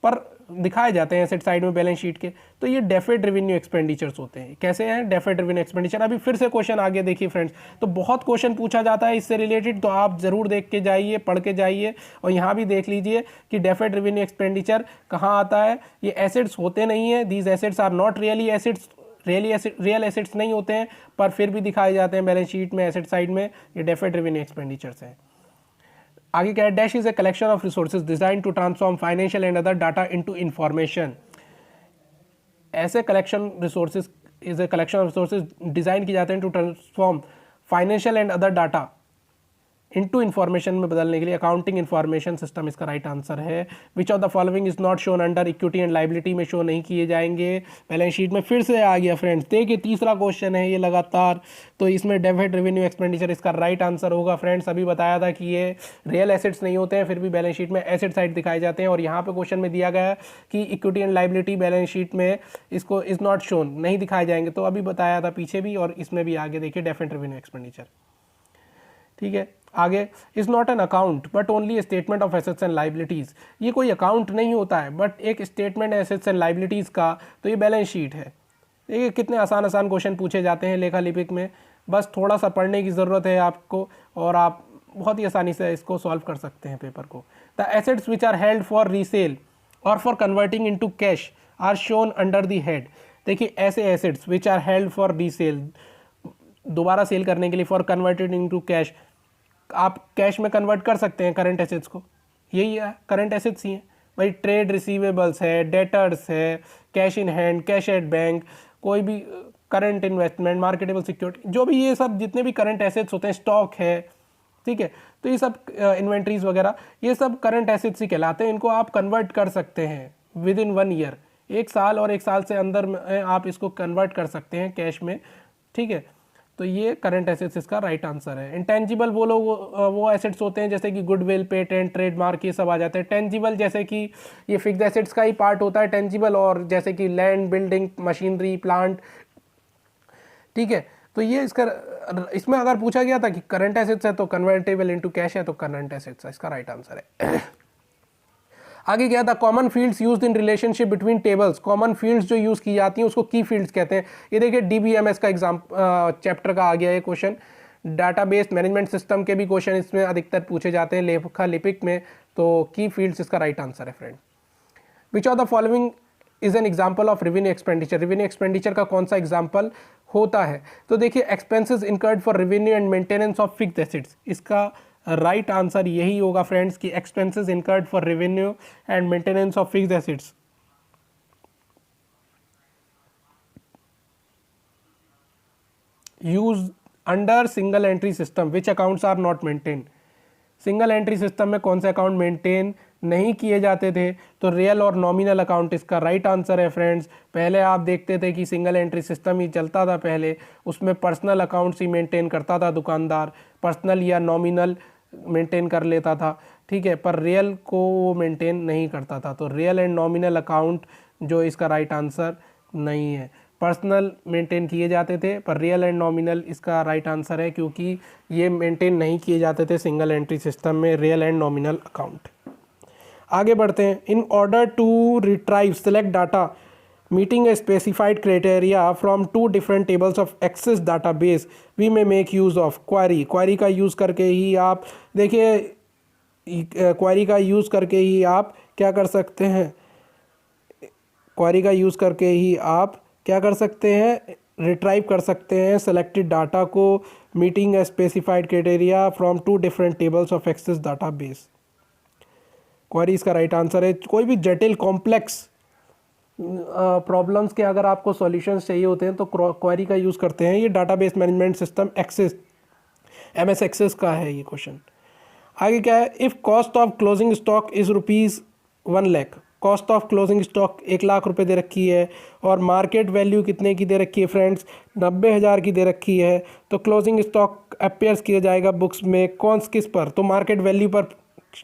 पर दिखाए जाते हैं एसेट साइड में बैलेंस शीट के, तो ये डेफिनेट रेवेन्यू एक्सपेंडिचर्स होते हैं। कैसे हैं डेफिनेट रेवेन्यू एक्सपेंडिचर, अभी फिर से क्वेश्चन आगे देखिए फ्रेंड्स, तो बहुत क्वेश्चन पूछा जाता है इससे रिलेटेड, तो आप जरूर देख के जाइए, पढ़ के जाइए, और यहाँ भी देख लीजिए कि डेफिनेट रेवेन्यू एक्सपेंडिचर कहाँ आता है, ये एसेट्स होते नहीं है, these assets are not really assets, real assets नहीं होते हैं पर फिर भी दिखाए जाते हैं बैलेंस शीट में एसेट साइड में, ये डेफिनेट रेवेन्यू एक्सपेंडिचर्स हैं। आगे क्या है, dash is a collection of resources design to transform financial and other data into information, ऐसे collection resources is a collection of resources design किए जाते हैं to transform financial and other data into information में बदलने के लिए, accounting information system इसका right answer है। Which of the following is not shown under equity and liability, में शो नहीं किए जाएंगे बैलेंस शीट में, फिर से आ गया फ्रेंड्स, देखिए तीसरा क्वेश्चन है ये लगातार, तो इसमें डेफिनेट रेवेन्यू एक्सपेंडिचर इसका राइट आंसर होगा फ्रेंड्स। अभी बताया था कि ये रियल एसेट्स नहीं होते हैं फिर भी बैलेंस शीट में एसेट साइड दिखाए जाते हैं, और यहाँ पे क्वेश्चन में दिया गया है कि equity and liability balance sheet में इसको इज नॉट शोन, नहीं दिखाए जाएंगे, तो अभी बताया था पीछे भी और इसमें भी आगे देखिए डेफिनेट रेवेन्यू एक्सपेंडिचर, ठीक है। आगे is not an account but only statement of assets and liabilities, ये कोई अकाउंट नहीं होता है बट एक स्टेटमेंट है एसेट्स एंड लाइबिलिटीज का, तो ये बैलेंस शीट है। देखिए कितने आसान आसान क्वेश्चन पूछे जाते हैं लेखा लिपिक में, बस थोड़ा सा पढ़ने की ज़रूरत है आपको और आप बहुत ही आसानी से इसको सॉल्व कर सकते हैं पेपर को। The assets which are held for resale or for converting into cash are shown under the head, देखिए ऐसे assets which are held for resale, दोबारा सेल करने के लिए, फॉर कन्वर्टेड इनटू कैश, आप कैश में कन्वर्ट कर सकते हैं करंट एसेट्स को, यही है करंट एसेट्स ही हैं भाई, ट्रेड रिसीवेबल्स है, डेटर्स है, cash in hand, cash at bank, कोई भी करंट इन्वेस्टमेंट, मार्केटेबल सिक्योरिटी, जो भी ये सब जितने भी करंट एसेट्स होते हैं, स्टॉक है, ठीक है, तो ये सब इन्वेंट्रीज वगैरह ये सब करंट एसेट्स ही कहलाते हैं, इनको आप कन्वर्ट कर सकते हैं विद इन 1 ईयर, 1 साल और 1 साल से अंदर में आप इसको कन्वर्ट कर सकते हैं कैश में, ठीक है, तो ये करंट एसेट्स इसका राइट आंसर है। इंटेंजिबल वो एसेट्स होते हैं जैसे कि गुडविल, पेटेंट, ट्रेडमार्क, ये सब आ जाते हैं। टेंजिबल जैसे कि ये फिक्स्ड एसेट्स का ही पार्ट होता है टेंजिबल, और जैसे कि लैंड, बिल्डिंग, मशीनरी, प्लांट, ठीक है, तो ये इसमें अगर पूछा गया था कि करंट एसेट्स है तो कन्वर्टेबल इनटू कैश है तो करंट एसेट्स है, इसका राइट आंसर है। आगे क्या था, common fields used in relationship between tables, common fields जो यूज़ की जाती हैं उसको की फील्ड्स कहते हैं। ये देखिए डीबीएमएस का एग्जाम चैप्टर का आ गया ये क्वेश्चन, डाटाबेस मैनेजमेंट सिस्टम के भी क्वेश्चन इसमें अधिकतर पूछे जाते हैं लेखा लिपिक में, तो की फील्ड्स इसका राइट आंसर है friend. Which of the following is an example of revenue expenditure, revenue expenditure का कौन सा एग्जाम्पल होता है, तो देखिए expenses incurred for revenue and maintenance of fixed assets, इसका राइट आंसर यही होगा फ्रेंड्स कि expenses incurred for revenue and maintenance of fixed assets. Use under single entry system which accounts are not maintain. Single entry system में कौन से account maintain नहीं किए जाते थे? तो रियल और नॉमिनल अकाउंट इसका राइट आंसर है फ्रेंड्स। पहले आप देखते थे कि सिंगल एंट्री सिस्टम ही चलता था पहले, उसमें पर्सनल अकाउंट्स ही मेंटेन करता था दुकानदार, पर्सनल या नॉमिनल मेंटेन कर लेता था, ठीक है, पर रियल को वो मेंटेन नहीं करता था। तो रियल एंड नॉमिनल अकाउंट जो इसका राइट आंसर नहीं है। पर्सनल मेंटेन किए जाते थे पर रियल एंड नॉमिनल इसका राइट आंसर है, क्योंकि ये मेंटेन नहीं किए जाते थे सिंगल एंट्री सिस्टम में रियल एंड नॉमिनल अकाउंट। आगे बढ़ते हैं। In order to retrieve select data meeting a specified criteria from two different tables of Access database we may make use of query. Query का use करके ही आप देखिए, query का यूज़ करके ही आप क्या कर सकते हैं, क्वेरी का यूज़ करके ही आप क्या कर सकते हैं, रिट्राइव कर सकते हैं सेलेक्टेड डाटा को meeting a specified criteria from two different tables of Access database. Query इसका राइट आंसर है। कोई भी जटिल कॉम्प्लेक्स प्रॉब्लम्स के अगर आपको सॉल्यूशंस चाहिए होते हैं तो क्वेरी का यूज़ करते हैं। ये database management system Access MS Access का है ये क्वेश्चन। आगे क्या है, if cost of closing stock is ₹1 lakh, cost of closing stock 1 lakh रुपए दे रखी है और मार्केट वैल्यू कितने की दे रखी है फ्रेंड्स, 90,000 की दे रखी है। तो क्लोजिंग स्टॉक अपेयर्स किया जाएगा बुक्स में कौन किस पर, तो मार्केट वैल्यू पर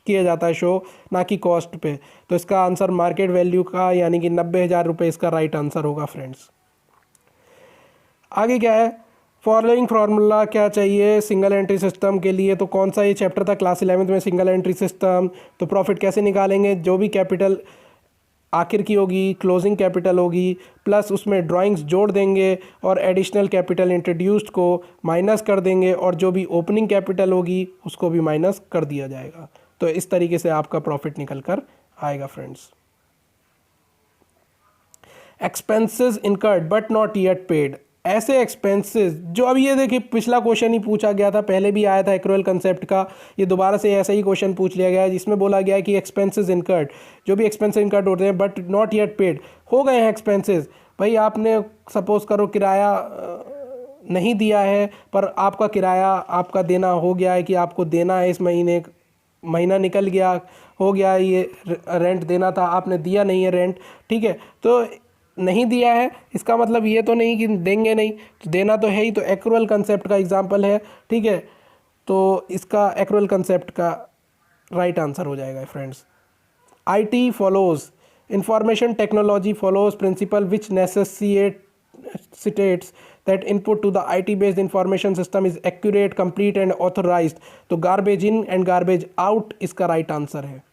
किया जाता है शो, ना कि कॉस्ट पे। तो इसका आंसर मार्केट वैल्यू का यानी कि 90,000 रुपये इसका राइट आंसर होगा फ्रेंड्स। आगे क्या है, फॉलोइंग फार्मूला क्या चाहिए सिंगल एंट्री सिस्टम के लिए, तो कौन सा ये चैप्टर था क्लास 11th में सिंगल एंट्री सिस्टम। तो प्रॉफिट कैसे निकालेंगे, जो भी कैपिटल आखिर की होगी क्लोजिंग कैपिटल होगी प्लस उसमें ड्राइंग्स जोड़ देंगे और एडिशनल कैपिटल इंट्रोड्यूस्ड को माइनस कर देंगे और जो भी ओपनिंग कैपिटल होगी उसको भी माइनस कर दिया जाएगा। तो इस तरीके से आपका प्रॉफिट निकल कर आएगा friends. Expenses incurred but not yet paid, ऐसे एक्सपेंसेस जो अभी ये देखिए पिछला क्वेश्चन ही पूछा गया था, पहले भी आया था एक्रूअल कंसेप्ट का, ये दोबारा से ऐसा ही क्वेश्चन पूछ लिया गया है जिसमें बोला गया है कि एक्सपेंसेस इनकर्ड, जो भी एक्सपेंसेस इनकर्ड होते हैं बट नॉट येट पेड, हो गए हैं एक्सपेंसेस। भाई आपने सपोज करो किराया नहीं दिया है पर आपका किराया आपका देना हो गया है कि आपको देना है, इस महीना निकल गया, हो गया, ये रेंट देना था, आपने दिया नहीं है रेंट, ठीक है, तो नहीं दिया है इसका मतलब ये तो नहीं कि देंगे नहीं, तो देना तो है ही। तो एक्रूअल कंसेप्ट का एग्जांपल है, ठीक है, तो इसका एक्रूअल कंसेप्ट का राइट आंसर हो जाएगा friends. IT follows information technology follows principal which necessitates that input to the IT based information system is accurate, complete and authorized। तो garbage in and garbage out इसका right answer है।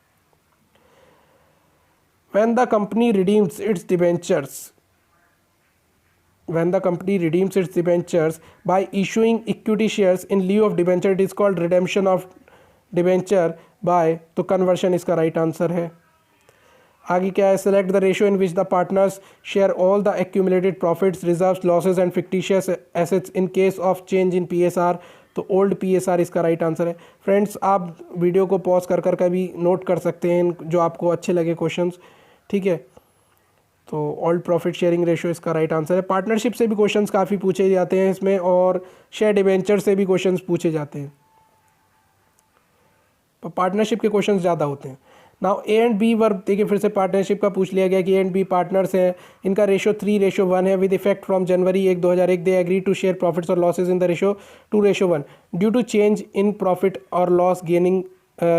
When the company redeems its debentures, when the company redeems its debentures by issuing equity shares in lieu of debenture, it is called redemption of debenture by, तो conversion इसका right answer है। आगे क्या है, select the ratio in which the partners share all the accumulated profits reserves losses and fictitious assets in case of change in PSR। तो old PSR इसका right answer है। Friends आप video को pause कर कर कभी नोट कर सकते हैं जो आपको अच्छे लगे क्वेश्चंस, ठीक है। तो ओल्ड प्रॉफिट शेयरिंग रेशियो इसका राइट आंसर है। पार्टनरशिप से भी क्वेश्चंस काफ़ी पूछे जाते हैं इसमें और शेयर डिवेंचर से भी क्वेश्चंस पूछे जाते हैं, तो पार्टनरशिप के क्वेश्चंस ज़्यादा होते हैं। Now A and B verb देखिए फिर से पार्टनरशिप का पूछ लिया गया कि A एंड B पार्टनर्स हैं, इनका रेशियो 3:1 है with effect from January 1, 2001 they agree to share profits और losses in the ratio 2:1 due to change in profit और loss gaining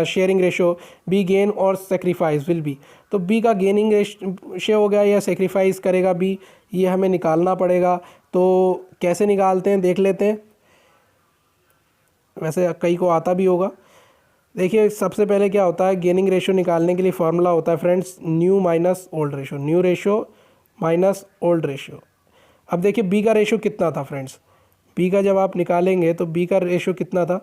sharing ratio B gain और सेक्रीफाइस विल बी। तो B का gaining ratio हो गया या sacrifice करेगा B, ये हमें निकालना पड़ेगा। तो कैसे निकालते हैं देख लेते हैं, वैसे कई को आता भी होगा। देखिए सबसे पहले क्या होता है, गेनिंग रेशियो निकालने के लिए फॉर्मूला होता है friends new minus old ratio, new ratio minus old ratio. अब देखिए B का रेशियो कितना था फ्रेंड्स, B का जब आप निकालेंगे तो B का रेशियो कितना था,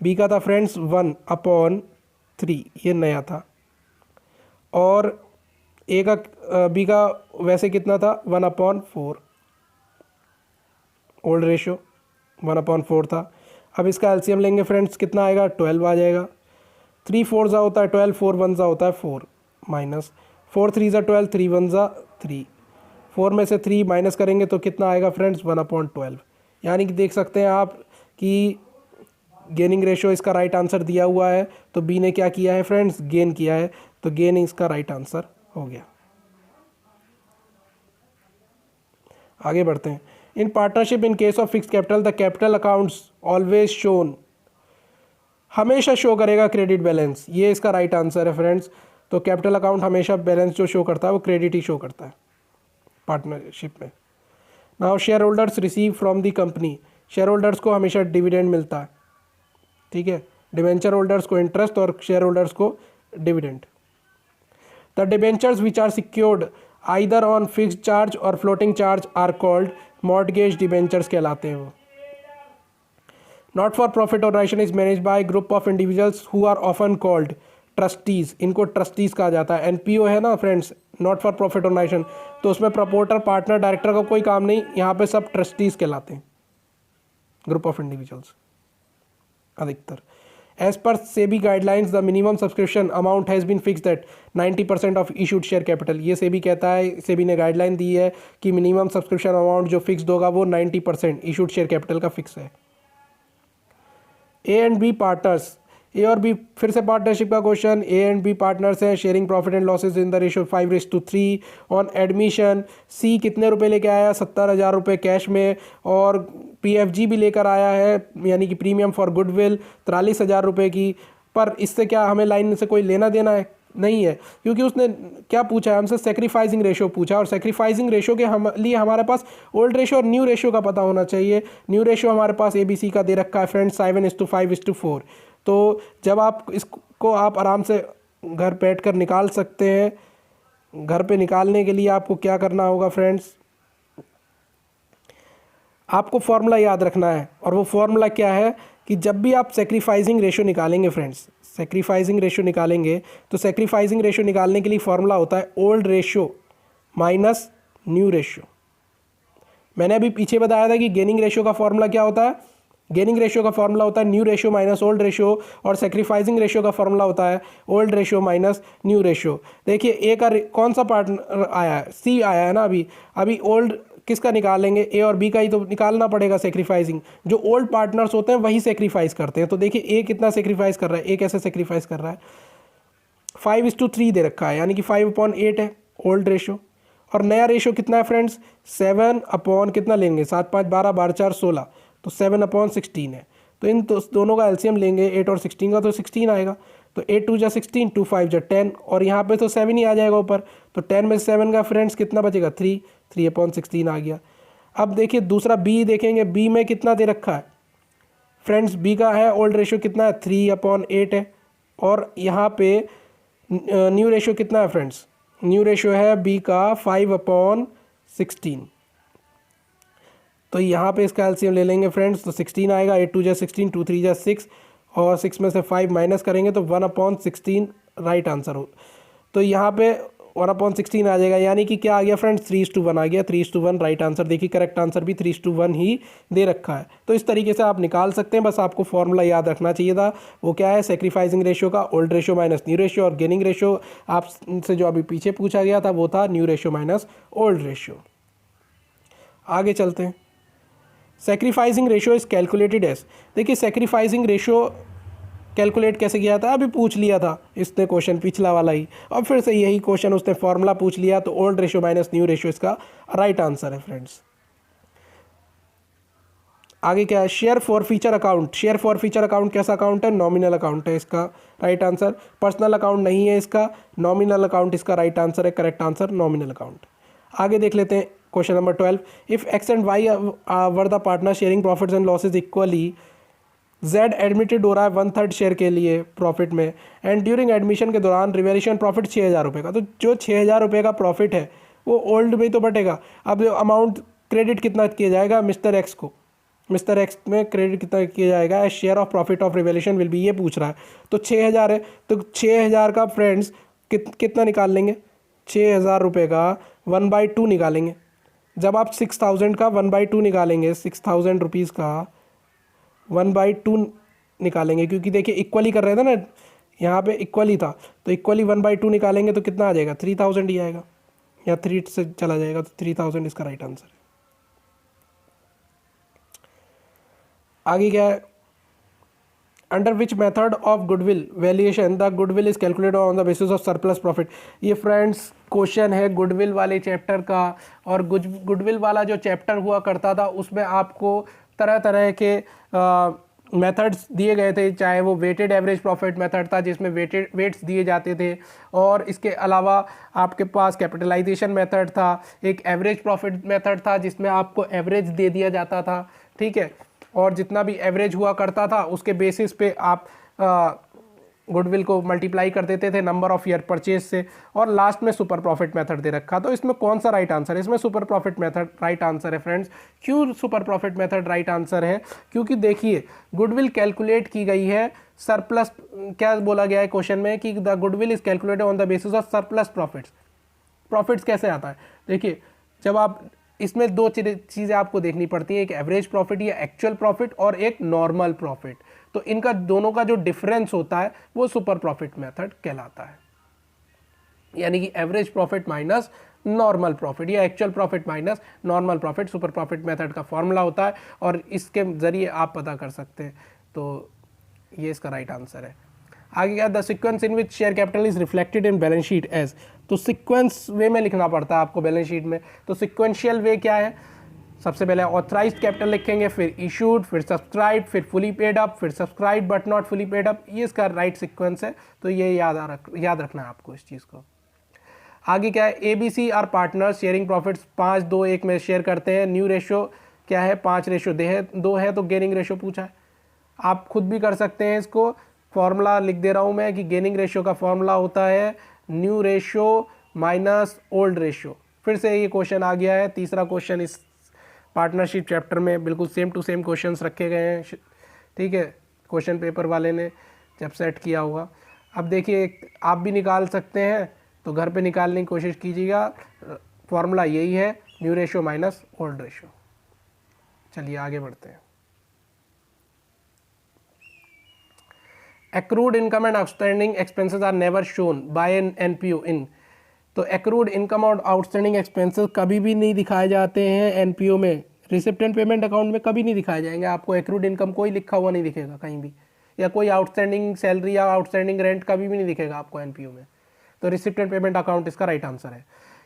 B का था फ्रेंड्स 1/3, ये नया था, और A का B का वैसे कितना था 1/4, ओल्ड रेशियो 1/4 था। अब इसका एलसीएम लेंगे फ्रेंड्स कितना आएगा 12 आ जाएगा। 3 4 ज़ा होता है 12, 4 1 ज़ा होता है 4, माइनस 4 3 ज़ा 12, 3 1 ज़ा 3, 4 में से 3 माइनस करेंगे तो कितना आएगा फ्रेंड्स 1/12। यानी कि देख सकते हैं आप कि गेनिंग रेशो इसका राइट आंसर दिया हुआ है, तो बी ने क्या किया है फ्रेंड्स, गेन किया है, तो गेन इसका राइट आंसर हो गया। आगे बढ़ते हैं। In partnership in case of fixed capital the capital accounts always shown, हमेशा शो करेगा क्रेडिट बैलेंस, ये इसका राइट आंसर है फ्रेंड्स। तो कैपिटल अकाउंट हमेशा बैलेंस जो शो करता है वो क्रेडिट ही शो करता है पार्टनरशिप में। Now share holders receive from the company, share holders को हमेशा डिविडेंड मिलता है, ठीक है। डिवेंचर होल्डर्स को इंटरेस्ट और शेयर होल्डर्स को dividend. The debentures which are secured either on fixed charge or floating charge are called mortgage debentures कहलाते हैं वो। Not for profit organisation is manage by group of individuals who are often called trustees, इनको trustees कहा जाता है। NPO है ना friends, not for profit organisation, तो उसमें प्रपोर्टर पार्टनर डायरेक्टर का कोई काम नहीं, यहाँ पे सब ट्रस्टीज कहलाते हैं, ग्रुप ऑफ इंडिविजुअल्स अधिकतर। As per SEBI guidelines, the minimum subscription amount has been fixed at 90% of issued share capital। ये SEBI कहता है, SEBI ने गाइडलाइन दी है कि मिनिमम सब्सक्रिप्शन अमाउंट जो फिक्स्ड होगा वो 90% इशूड शेयर कैपिटल का फिक्स है। A and B partners, A और बी फिर से पार्टनरशिप का question. A and B partners हैं, sharing profit and losses in the ratio 5:3 on admission. C कितने रुपए लेके आया, 70,000 रुपये कैश में, और पीएफजी भी लेकर आया है, यानी कि प्रीमियम फॉर गुडविल 43,000 रुपये की। पर इससे क्या हमें लाइन से कोई लेना देना है, नहीं है, क्योंकि उसने क्या पूछा है हमसे, सेक्रीफाइसिंग रेशियो पूछा, और सेक्रीफाइसिंग रेशियो के लिए हमारे पास ओल्ड रेशियो और न्यू रेशियो का पता होना चाहिए। न्यू रेशियो हमारे पास ABC का दे रखा है फ्रेंड्स 7:5:4। तो जब आप इसको आप आराम से घर बैठ कर निकाल सकते हैं। घर पे निकालने के लिए आपको क्या करना होगा फ्रेंड्स, आपको फॉर्मूला याद रखना है, और वो फॉर्मूला क्या है कि जब भी आप सेक्रीफाइसिंग रेशियो निकालेंगे फ्रेंड्स, सेक्रीफाइसिंग रेशियो निकालेंगे, तो सेक्रीफाइसिंग रेशियो निकालने के लिए फॉर्मूला होता है old ratio minus new ratio. मैंने अभी पीछे बताया था कि गेनिंग रेशियो का फॉर्मूला क्या होता है, गेनिंग रेशियो का फॉर्मूला होता है new ratio minus old ratio, और सेक्रीफाइसिंग रेशियो का फॉर्मूला होता है old ratio minus new ratio. देखिए ए का कौन सा पार्टनर आया है, सी आया है ना। अभी ओल्ड किसका निकालेंगे, ए और बी का ही तो निकालना पड़ेगा सेक्रीफाइसिंग। जो ओल्ड पार्टनर्स होते हैं वही सेक्रीफाइस करते हैं। तो देखिए ए कितना सेक्रीफाइस कर रहा है, ए कैसे सेक्रीफाइस कर रहा है, 5:3 दे रखा है, यानी कि 5/8 है ओल्ड रेशियो। और नया रेशियो कितना है फ्रेंड्स, 7 कितना लेंगे, 7 5 12 12 4 16, तो 7/16 है। तो इन दोनों का एलसीएम लेंगे 8 और 16 का, तो 16 आएगा। तो 8 2 जा 16, 2 5 जा 10, और यहाँ पे तो 7 ही आ जाएगा ऊपर। तो 10 में 7 का फ्रेंड्स कितना बचेगा, 3/16 आ गया। अब देखिए दूसरा बी देखेंगे, बी में कितना दे रखा है फ्रेंड्स, बी का है ओल्ड रेशियो कितना है, 3/8 है। और यहाँ पे न्यू रेशियो कितना है फ्रेंड्स, न्यू रेशियो है बी का 5/16। तो यहाँ पे इसका एलसीएम ले लेंगे फ्रेंड्स, तो 16 आएगा, 8 2 जा 16, 2 3 जा 6, और 6 में से 5 माइनस करेंगे तो 1/16 राइट आंसर हो। तो यहाँ पे 1/16 आ जाएगा, यानी कि क्या आ गया फ्रेंड्स, 3:1 आ गया, 3:1 राइट आंसर। देखिए करेक्ट आंसर भी 3:1 ही दे रखा है। तो इस तरीके से आप निकाल सकते हैं, बस आपको फॉर्मूला याद रखना चाहिए था। वो क्या है, सेक्रीफाइसिंग रेशियो का old ratio minus new ratio, और गेनिंग रेशियो आपसे जो अभी पीछे पूछा गया था वो था new ratio minus old ratio. आगे चलते हैं। Sacrificing ratio is calculated as, देखिए सेक्रीफाइसिंग रेशियो कैलकुलेट कैसे किया था, अभी पूछ लिया था इसने क्वेश्चन पिछला वाला ही, और फिर से यही क्वेश्चन उसने फॉर्मूला पूछ लिया। तो old ratio minus new ratio इसका राइट आंसर है फ्रेंड्स। आगे क्या है, share for feature account, share for feature account कैसा अकाउंट है, नॉमिनल अकाउंट है इसका राइट आंसर। पर्सनल अकाउंट नहीं है इसका, नॉमिनल अकाउंट इसका राइट आंसर है, करेक्ट आंसर नॉमिनल अकाउंट। आगे देख लेते हैं question number 12। If x and why were the partner sharing profits and losses equally, Z admitted हो रहा है 1/3 शेयर के लिए प्रॉफिट में, एंड ड्यूरिंग एडमिशन के दौरान रिवेल्यूशन प्रॉफिट 6,000 रुपये का। तो जो 6,000 रुपये का प्रॉफिट है वो ओल्ड में तो बटेगा। अब अमाउंट क्रेडिट कितना किया जाएगा मिस्टर एक्स को, मिस्टर एक्स में क्रेडिट कितना किया जाएगा, share of profit of revaluation will be, ये पूछ रहा है। तो 6,000 है, तो 6,000 का फ्रेंड्स कितना निकाल लेंगे, 6,000 रुपये का 1/2 निकालेंगे। जब आप 6,000 का 1/2 निकालेंगे, 6,000 रुपीज़ का 1/2 निकालेंगे, क्योंकि देखिए इक्वली कर रहे थे ना, यहाँ पे इक्वली था, तो इक्वली 1/2 निकालेंगे तो कितना आ जाएगा, 3,000 ही आएगा, या 3 से चला जाएगा, तो 3,000 इसका राइट आंसर है। आगे क्या है, under which method of goodwill valuation the goodwill is calculated on the basis of surplus profit. ये फ्रेंड्स क्वेश्चन है गुडविल वाले चैप्टर का, और गुडविल वाला जो चैप्टर हुआ करता था उसमें आपको तरह तरह के मेथड्स दिए गए थे, चाहे वो वेटेड एवरेज प्रॉफिट मेथड था जिसमें वेट्स दिए जाते थे, और इसके अलावा आपके पास कैपिटलाइजेशन मेथड था, एक एवरेज प्रॉफिट मेथड था जिसमें आपको एवरेज दे दिया जाता था, ठीक है, और जितना भी एवरेज हुआ करता था उसके बेसिस पे आप गुडविल को मल्टीप्लाई कर देते थे नंबर ऑफ ईयर परचेज से, और लास्ट में सुपर प्रॉफिट मेथड दे रखा। तो इसमें कौन सा राइट आंसर है? इसमें super profit method right answer है फ्रेंड्स। क्यों super profit method right answer है? क्योंकि देखिए गुडविल कैलकुलेट की गई है सरप्लस, क्या बोला गया है क्वेश्चन में कि the goodwill is calculated on the basis of surplus profits. Profits कैसे आता है? देखिए जब आप इसमें दो चीज़ें आपको देखनी पड़ती हैं, एक एवरेज प्रॉफिट या एक्चुअल प्रॉफिट और एक नॉर्मल प्रॉफिट। तो इनका दोनों का जो डिफरेंस होता है वो सुपर प्रॉफिट मेथड कहलाता है, यानी कि average profit minus normal profit या actual profit minus normal profit super profit method का फॉर्मूला होता है, और इसके ज़रिए आप पता कर सकते हैं। तो ये इसका राइट आंसर है। आगे क्या, the sequence in which share capital is reflected in balance sheet as. तो सीक्वेंस वे में लिखना पड़ता है आपको बैलेंस शीट में। तो सिक्वेंशियल वे क्या है? सबसे पहले ऑथराइज्ड कैपिटल लिखेंगे, फिर इशूड, फिर सब्सक्राइब, फिर फुली पेड अप, फिर subscribe but not fully paid up. ये इसका राइट सीक्वेंस है। तो ये याद रखना है आपको इस चीज़ को। आगे क्या है, ABC are partners sharing profits 5-2-1 में शेयर करते हैं। न्यू रेशो क्या है? 5:2 है, तो गेनिंग रेशो पूछा है। आप खुद भी कर सकते हैं इसको, फॉर्मूला लिख दे रहा हूँ मैं कि गेनिंग रेशो का फॉर्मूला होता है new ratio minus old ratio. फिर से ये क्वेश्चन आ गया है, तीसरा क्वेश्चन इस पार्टनरशिप चैप्टर में, बिल्कुल सेम टू सेम क्वेश्चंस रखे गए हैं, ठीक है, क्वेश्चन पेपर वाले ने जब सेट किया होगा। अब देखिए आप भी निकाल सकते हैं, तो घर पे निकालने की कोशिश कीजिएगा। फॉर्मूला यही है, new ratio minus old ratio. चलिए आगे बढ़ते हैं। Accrued income and outstanding expenses are never shown by an NPO in। तो accrued income और outstanding expenses कभी भी नहीं दिखाए जाते हैं NPO में, रिसिप्ट एंड पेमेंट अकाउंट में कभी नहीं दिखाए जाएंगे। आपको accrued income कोई लिखा हुआ नहीं दिखेगा कहीं भी, या कोई आउटस्टैंडिंग सैलरी या आउटस्टैंडिंग रेंट कभी भी नहीं दिखेगा आपको NPO में। तो रिसिप्ट एंड पेमेंट अकाउंट इसका राइट आंसर है।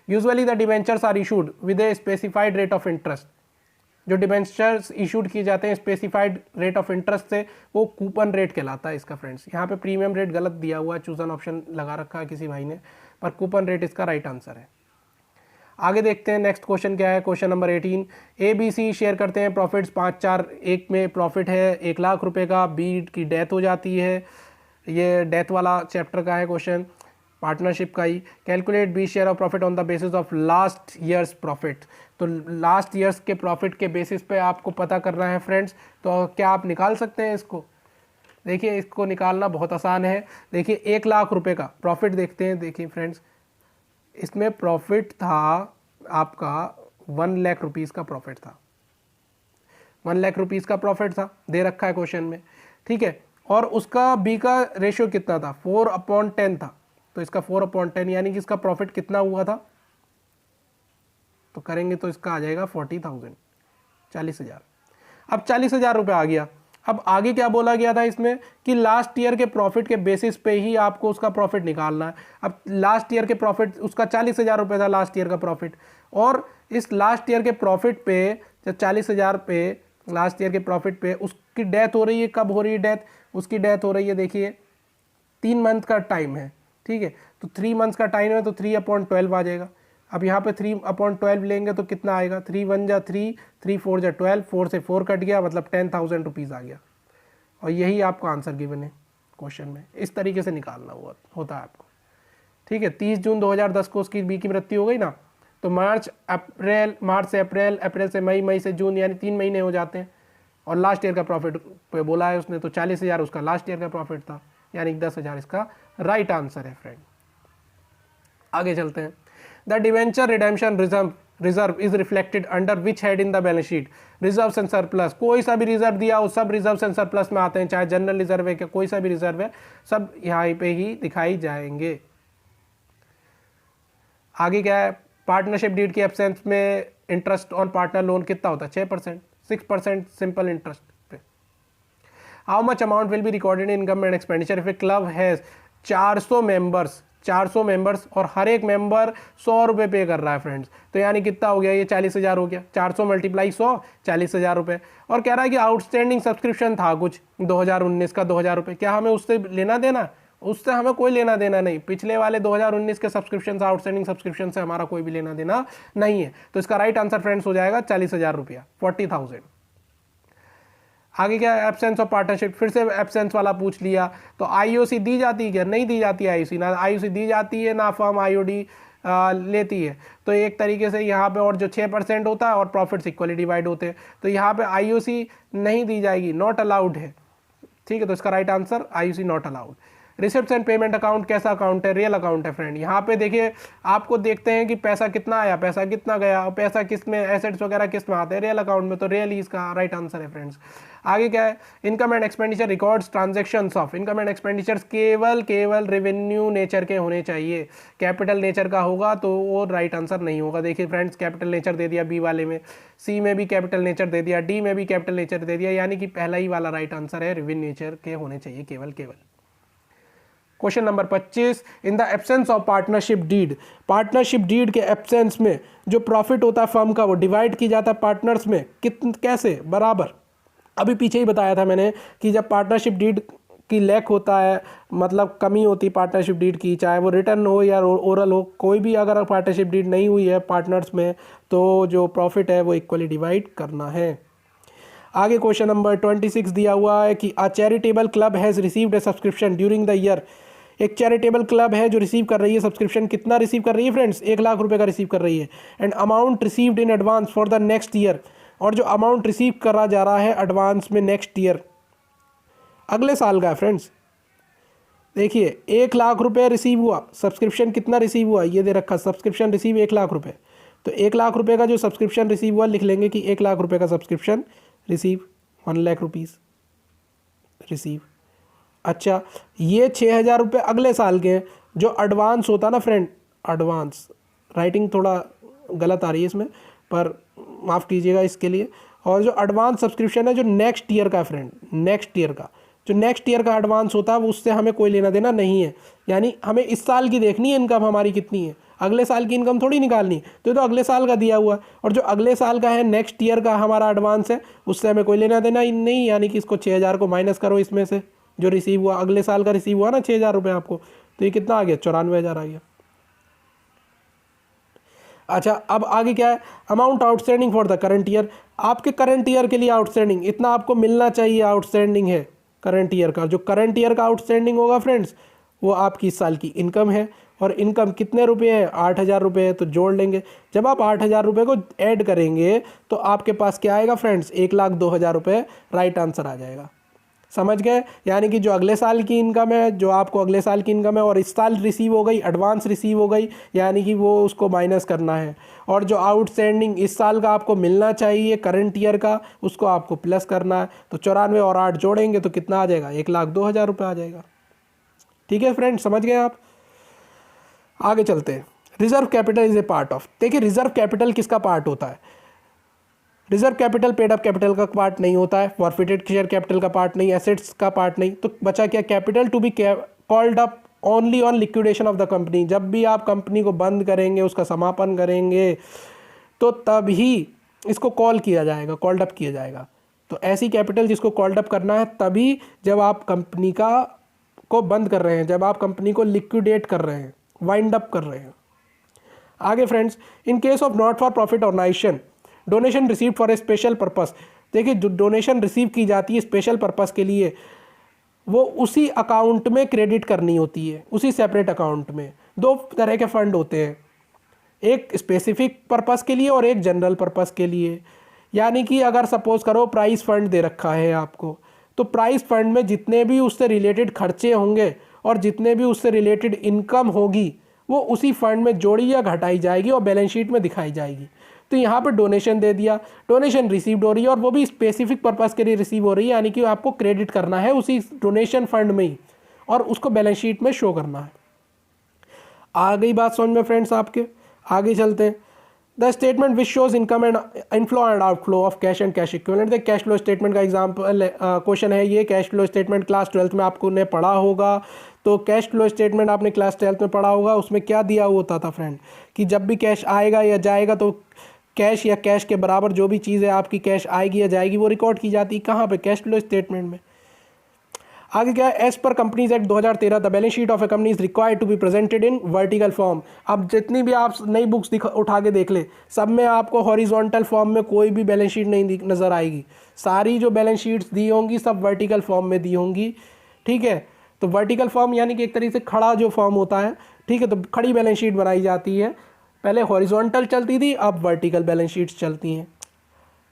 Usually the debentures are issued with a specified rate of interest. जो डिबेंचर्स इशूड किए जाते हैं स्पेसिफाइड रेट ऑफ इंटरेस्ट से, वो कूपन रेट कहलाता है इसका फ्रेंड्स। यहाँ पे प्रीमियम रेट गलत दिया हुआ है, चूजन ऑप्शन लगा रखा है किसी भाई ने, पर कूपन रेट इसका राइट आंसर है। आगे देखते हैं नेक्स्ट क्वेश्चन क्या है। क्वेश्चन नंबर 18, ABC शेयर करते हैं प्रॉफिट्स 5-4-1 में प्रॉफिट है 1 लाख रुपए का। बी की डेथ हो जाती है, ये डेथ वाला चैप्टर का है क्वेश्चन, पार्टनरशिप का ही। Calculate B share of profit on the basis of last year's profit. तो लास्ट ईयर्स के प्रॉफिट के बेसिस पे आपको पता करना है फ्रेंड्स। तो क्या आप निकाल सकते हैं इसको? देखिए इसको निकालना बहुत आसान है। देखिए 1 लाख रुपए का प्रॉफिट देखते हैं। देखिए फ्रेंड्स, इसमें प्रॉफिट था आपका 1 लाख रुपीज़ का प्रॉफिट था, 1 लाख रुपीज़ का प्रॉफिट था, दे रखा है क्वेश्चन में, ठीक है। और उसका बी का रेशियो कितना था? 4/10 था। तो इसका 4/10 यानी कि इसका प्रॉफिट कितना हुआ था? तो करेंगे तो इसका आ जाएगा 40,000, 40,000। अब 40,000 रुपये आ गया। अब आगे क्या बोला गया था इसमें कि लास्ट ईयर के प्रॉफिट के बेसिस पे ही आपको उसका प्रॉफिट निकालना है। अब लास्ट ईयर के प्रॉफिट, उसका 40,000 रुपये था लास्ट ईयर का प्रॉफिट, और इस लास्ट ईयर के प्रॉफिट पे, जब 40,000 पे लास्ट ईयर के प्रॉफिट पे उसकी डेथ हो रही है। कब हो रही है डेथ? उसकी डेथ हो रही है, देखिए 3 मंथ का टाइम है, ठीक है। तो 3 मंथ्स का टाइम है, तो 3/12 आ जाएगा। अब यहाँ पे 3/12 लेंगे तो कितना आएगा? 3 × 1 = 3, 3 × 4 = 12, 4 से 4 कट गया, मतलब 10,000 रुपीज़ आ गया। और यही आपको आंसर गिवन है क्वेश्चन में। इस तरीके से निकालना होता है आपको, ठीक है। 30 जून 2010 को उसकी बी की मृत्यु हो गई ना, तो मार्च से अप्रैल, अप्रैल से मई, मई से जून, यानी 3 महीने हो जाते हैं। और लास्ट ईयर का प्रॉफिट पे बोला है उसने, तो 40,000 उसका लास्ट ईयर का प्रॉफिट था, यानी 10,000 इसका राइट आंसर है फ्रेंड। आगे चलते हैं। The debenture redemption reserve is reflected under which head in the balance sheet? Reserves and surplus. कोई सा भी रिजर्व दिया हो, सब रिजर्व्स एंड सरप्लस में आते हैं, चाहे जनरल रिजर्व है, कोई सा भी रिजर्व है, सब यहाँ पे ही दिखाई जाएंगे। आगे क्या है? पार्टनरशिप डीड की एब्सेंस में इंटरेस्ट ऑन पार्टनर लोन कितना होता है? 6%, 6% सिंपल इंटरेस्ट पे, how much amount will be recorded in income and expenditure if A club has 400 members और हर एक मेंबर 100 रुपये पे कर रहा है फ्रेंड्स, तो यानी कितना हो गया, ये 40,000 हो गया। 400 मल्टीप्लाई 100, 40,000 रुपये। और कह रहा है कि आउटस्टैंडिंग सब्सक्रिप्शन था कुछ 2019 का 2,000 रुपये, क्या हमें उससे लेना देना? उससे हमें कोई लेना देना नहीं। पिछले वाले 2019 के सब्सक्रिप्शन से, आउटस्टैंडिंग सब्सक्रिप्शन से हमारा कोई भी लेना देना नहीं है। तो इसका राइट आंसर फ्रेंड्स हो जाएगा 40,000 रुपया, 40,000। आगे क्या है, एब्सेंस ऑफ पार्टनरशिप, फिर से एब्सेंस वाला पूछ लिया। तो आईओसी दी जाती है क्या? नहीं दी जाती आईओसी, ना आईओसी दी जाती है ना फर्म आईओडी लेती है। तो एक तरीके से यहाँ पे और जो 6% होता है और प्रॉफिट्स इक्वली डिवाइड होते हैं, तो यहाँ पे आईओसी नहीं दी जाएगी, नॉट अलाउड है। ठीक है, तो इसका right answer IOC not allowed. Receipt and payment account कैसा अकाउंट है? रियल अकाउंट है फ्रेंड। यहाँ पे देखिए आपको देखते हैं कि पैसा कितना आया, पैसा कितना गया, और पैसा किस में, एसेट्स वगैरह किस में आते हैं? रियल अकाउंट में, तो रियल ही इसका राइट आंसर है फ्रेंड्स। आगे क्या है, income and expenditure records transactions of, income and expenditures केवल रेवेन्यू नेचर के होने चाहिए। कैपिटल नेचर का होगा तो वो राइट आंसर नहीं होगा। देखिए फ्रेंड्स, कैपिटल नेचर दे दिया बी वाले में, सी में भी कैपिटल नेचर दे दिया, डी में भी कैपिटल नेचर दे दिया, यानी कि पहला ही वाला राइट आंसर है, रेवेन्यू नेचर के होने चाहिए केवल। Question number 25, in the absence of partnership deed, partnership deed के एब्सेंस में जो प्रॉफिट होता है फर्म का वो डिवाइड की जाता है पार्टनर्स में, कैसे? बराबर। अभी पीछे ही बताया था मैंने कि जब पार्टनरशिप डीड की लैक होता है, मतलब कमी होती है पार्टनरशिप डीड की, चाहे वो रिटर्न हो या ओरल हो, कोई भी अगर पार्टनरशिप डीड नहीं हुई है पार्टनर्स में, तो जो प्रॉफिट है वो इक्वली डिवाइड करना है। आगे क्वेश्चन नंबर 26 दिया हुआ है कि अ charitable club has received A subscription during the year, एक चैरिटेबल क्लब है जो रिसीव कर रही है सब्सक्रिप्शन, कितना रिसीव कर रही है फ्रेंड्स? 1 लाख रुपए का रिसीव कर रही है। And amount received in advance for the next year, और जो अमाउंट रिसीव करा जा रहा है एडवांस में नेक्स्ट ईयर, अगले साल का है फ्रेंड्स। देखिए 1 लाख रुपए रिसीव हुआ, सब्सक्रिप्शन कितना रिसीव हुआ ये दे रखा, सब्सक्रिप्शन रिसीव 1 लाख रुपए, तो 1 लाख रुपए का जो सब्सक्रिप्शन रिसीव हुआ लिख लेंगे कि 1 लाख रुपए का subscription receive, 1 lakh rupees receive. अच्छा, ये 6,000 रुपये अगले साल के हैं। जो एडवांस होता ना फ्रेंड, एडवांस राइटिंग थोड़ा गलत आ रही है इसमें, पर माफ़ कीजिएगा इसके लिए। और जो एडवांस सब्सक्रिप्शन है जो नेक्स्ट ईयर का फ्रेंड, नेक्स्ट ईयर का, जो नेक्स्ट ईयर का एडवांस होता है वो उससे हमें कोई लेना देना नहीं है। यानी हमें इस साल की देखनी है इनकम हमारी कितनी है, अगले साल की इनकम थोड़ी निकालनी। तो अगले साल का दिया हुआ है, और जो अगले साल का है नेक्स्ट ईयर का हमारा एडवांस है, उससे हमें कोई लेना देना ही नहीं। यानी कि इसको 6,000 को माइनस करो इसमें से, जो रिसीव हुआ अगले साल का रिसीव हुआ ना 6,000 रुपये आपको, तो ये कितना आ गया? 94,000 आ गया। अच्छा, अब आगे क्या है, amount outstanding for the current year, आपके करंट ईयर के लिए आउटस्टैंडिंग इतना आपको मिलना चाहिए, आउटस्टैंडिंग है करंट ईयर का। जो करंट ईयर का आउटस्टैंडिंग होगा फ्रेंड्स, वो आपकी इस साल की इनकम है, और इनकम कितने रुपए है? 8,000 रुपये है, तो जोड़ लेंगे। जब आप 8,000 रुपये को ऐड करेंगे तो आपके पास क्या आएगा फ्रेंड्स? 1,02,000 रुपये राइट आंसर आ जाएगा। समझ गए? यानी कि जो अगले साल की इनकम है, जो आपको अगले साल की इनकम है और इस साल रिसीव हो गई, एडवांस रिसीव हो गई, यानी कि वो उसको माइनस करना है। और जो आउटस्टैंडिंग इस साल का आपको मिलना चाहिए करंट ईयर का, उसको आपको प्लस करना है। तो 94 और 8 जोड़ेंगे तो कितना आ जाएगा? 1,02,000 रुपये आ जाएगा। ठीक है फ्रेंड, समझ गए आप? आगे चलते हैं। Reserve capital is a part of, देखिए रिजर्व कैपिटल किसका पार्ट होता है? Reserve capital paid up capital का पार्ट नहीं होता है, फॉरफिटेड शेयर कैपिटल का पार्ट नहीं, एसेट्स का पार्ट नहीं। तो बचा क्या? Capital to be called up only on liquidation of the company, जब भी आप कंपनी को बंद करेंगे, उसका समापन करेंगे, तो तभी इसको कॉल किया जाएगा, कॉल्ड अप किया जाएगा। तो ऐसी कैपिटल जिसको कॉल्ड अप करना है तभी जब आप कंपनी को बंद कर रहे हैं, जब आप कंपनी को लिक्विडेट कर रहे हैं, वाइंड अप कर रहे हैं। आगे friends, in case of not for profit organisation, donation receive for a special purpose, देखिए जो डोनेशन रिसीव की जाती है स्पेशल पर्पस के लिए, वो उसी अकाउंट में क्रेडिट करनी होती है, उसी सेपरेट अकाउंट में। 2 तरह के फंड होते हैं, एक स्पेसिफिक पर्पस के लिए और एक जनरल पर्पस के लिए। यानी कि अगर सपोज करो प्राइस फंड दे रखा है आपको, तो प्राइस फंड में जितने भी उससे रिलेटेड खर्चे होंगे और जितने भी उससे रिलेटेड इनकम होगी, वो उसी फंड में जोड़ी या घटाई जाएगी और बैलेंस शीट में दिखाई जाएगी। तो यहाँ पे डोनेशन दे दिया, डोनेशन रिसीव्ड हो रही है और वो भी स्पेसिफिक पर्पस के लिए रिसीव हो रही है, यानी कि आपको क्रेडिट करना है उसी डोनेशन फंड में ही और उसको बैलेंस शीट में शो करना है। आ गई बात समझ में फ्रेंड्स आपके? आगे चलते हैं। The statement which shows income and inflow and outflow of cash and cash equivalent. देख कैश फ्लो स्टेटमेंट का एग्जाम्पल क्वेश्चन है ये। Cash flow statement class 12th में आपको ने पढ़ा होगा। तो कैश फ्लो स्टेटमेंट आपने क्लास 12th में पढ़ा होगा। उसमें क्या दिया होता था फ्रेंड कि जब भी कैश आएगा या जाएगा तो कैश या कैश के बराबर जो भी चीज़ है आपकी कैश आएगी या जाएगी वो रिकॉर्ड की जाती है कहाँ पे, कैश फ्लो स्टेटमेंट में। आगे क्या है, as per companies act 2013 the balance sheet of a company is required to be presented in vertical form. अब जितनी भी आप नई बुक्स उठा के देख ले, सब में आपको हॉरिजॉन्टल फॉर्म में कोई भी बैलेंस शीट नहीं नज़र आएगी। सारी जो बैलेंस शीट्स दी होंगी सब वर्टिकल फॉर्म में दी होंगी। ठीक है, तो वर्टिकल फॉर्म यानी कि एक तरीके से खड़ा जो फॉर्म होता है। ठीक है, तो खड़ी बैलेंस शीट बनाई जाती है। पहले हॉरिजॉन्टल चलती थी, अब वर्टिकल बैलेंस शीट्स चलती हैं।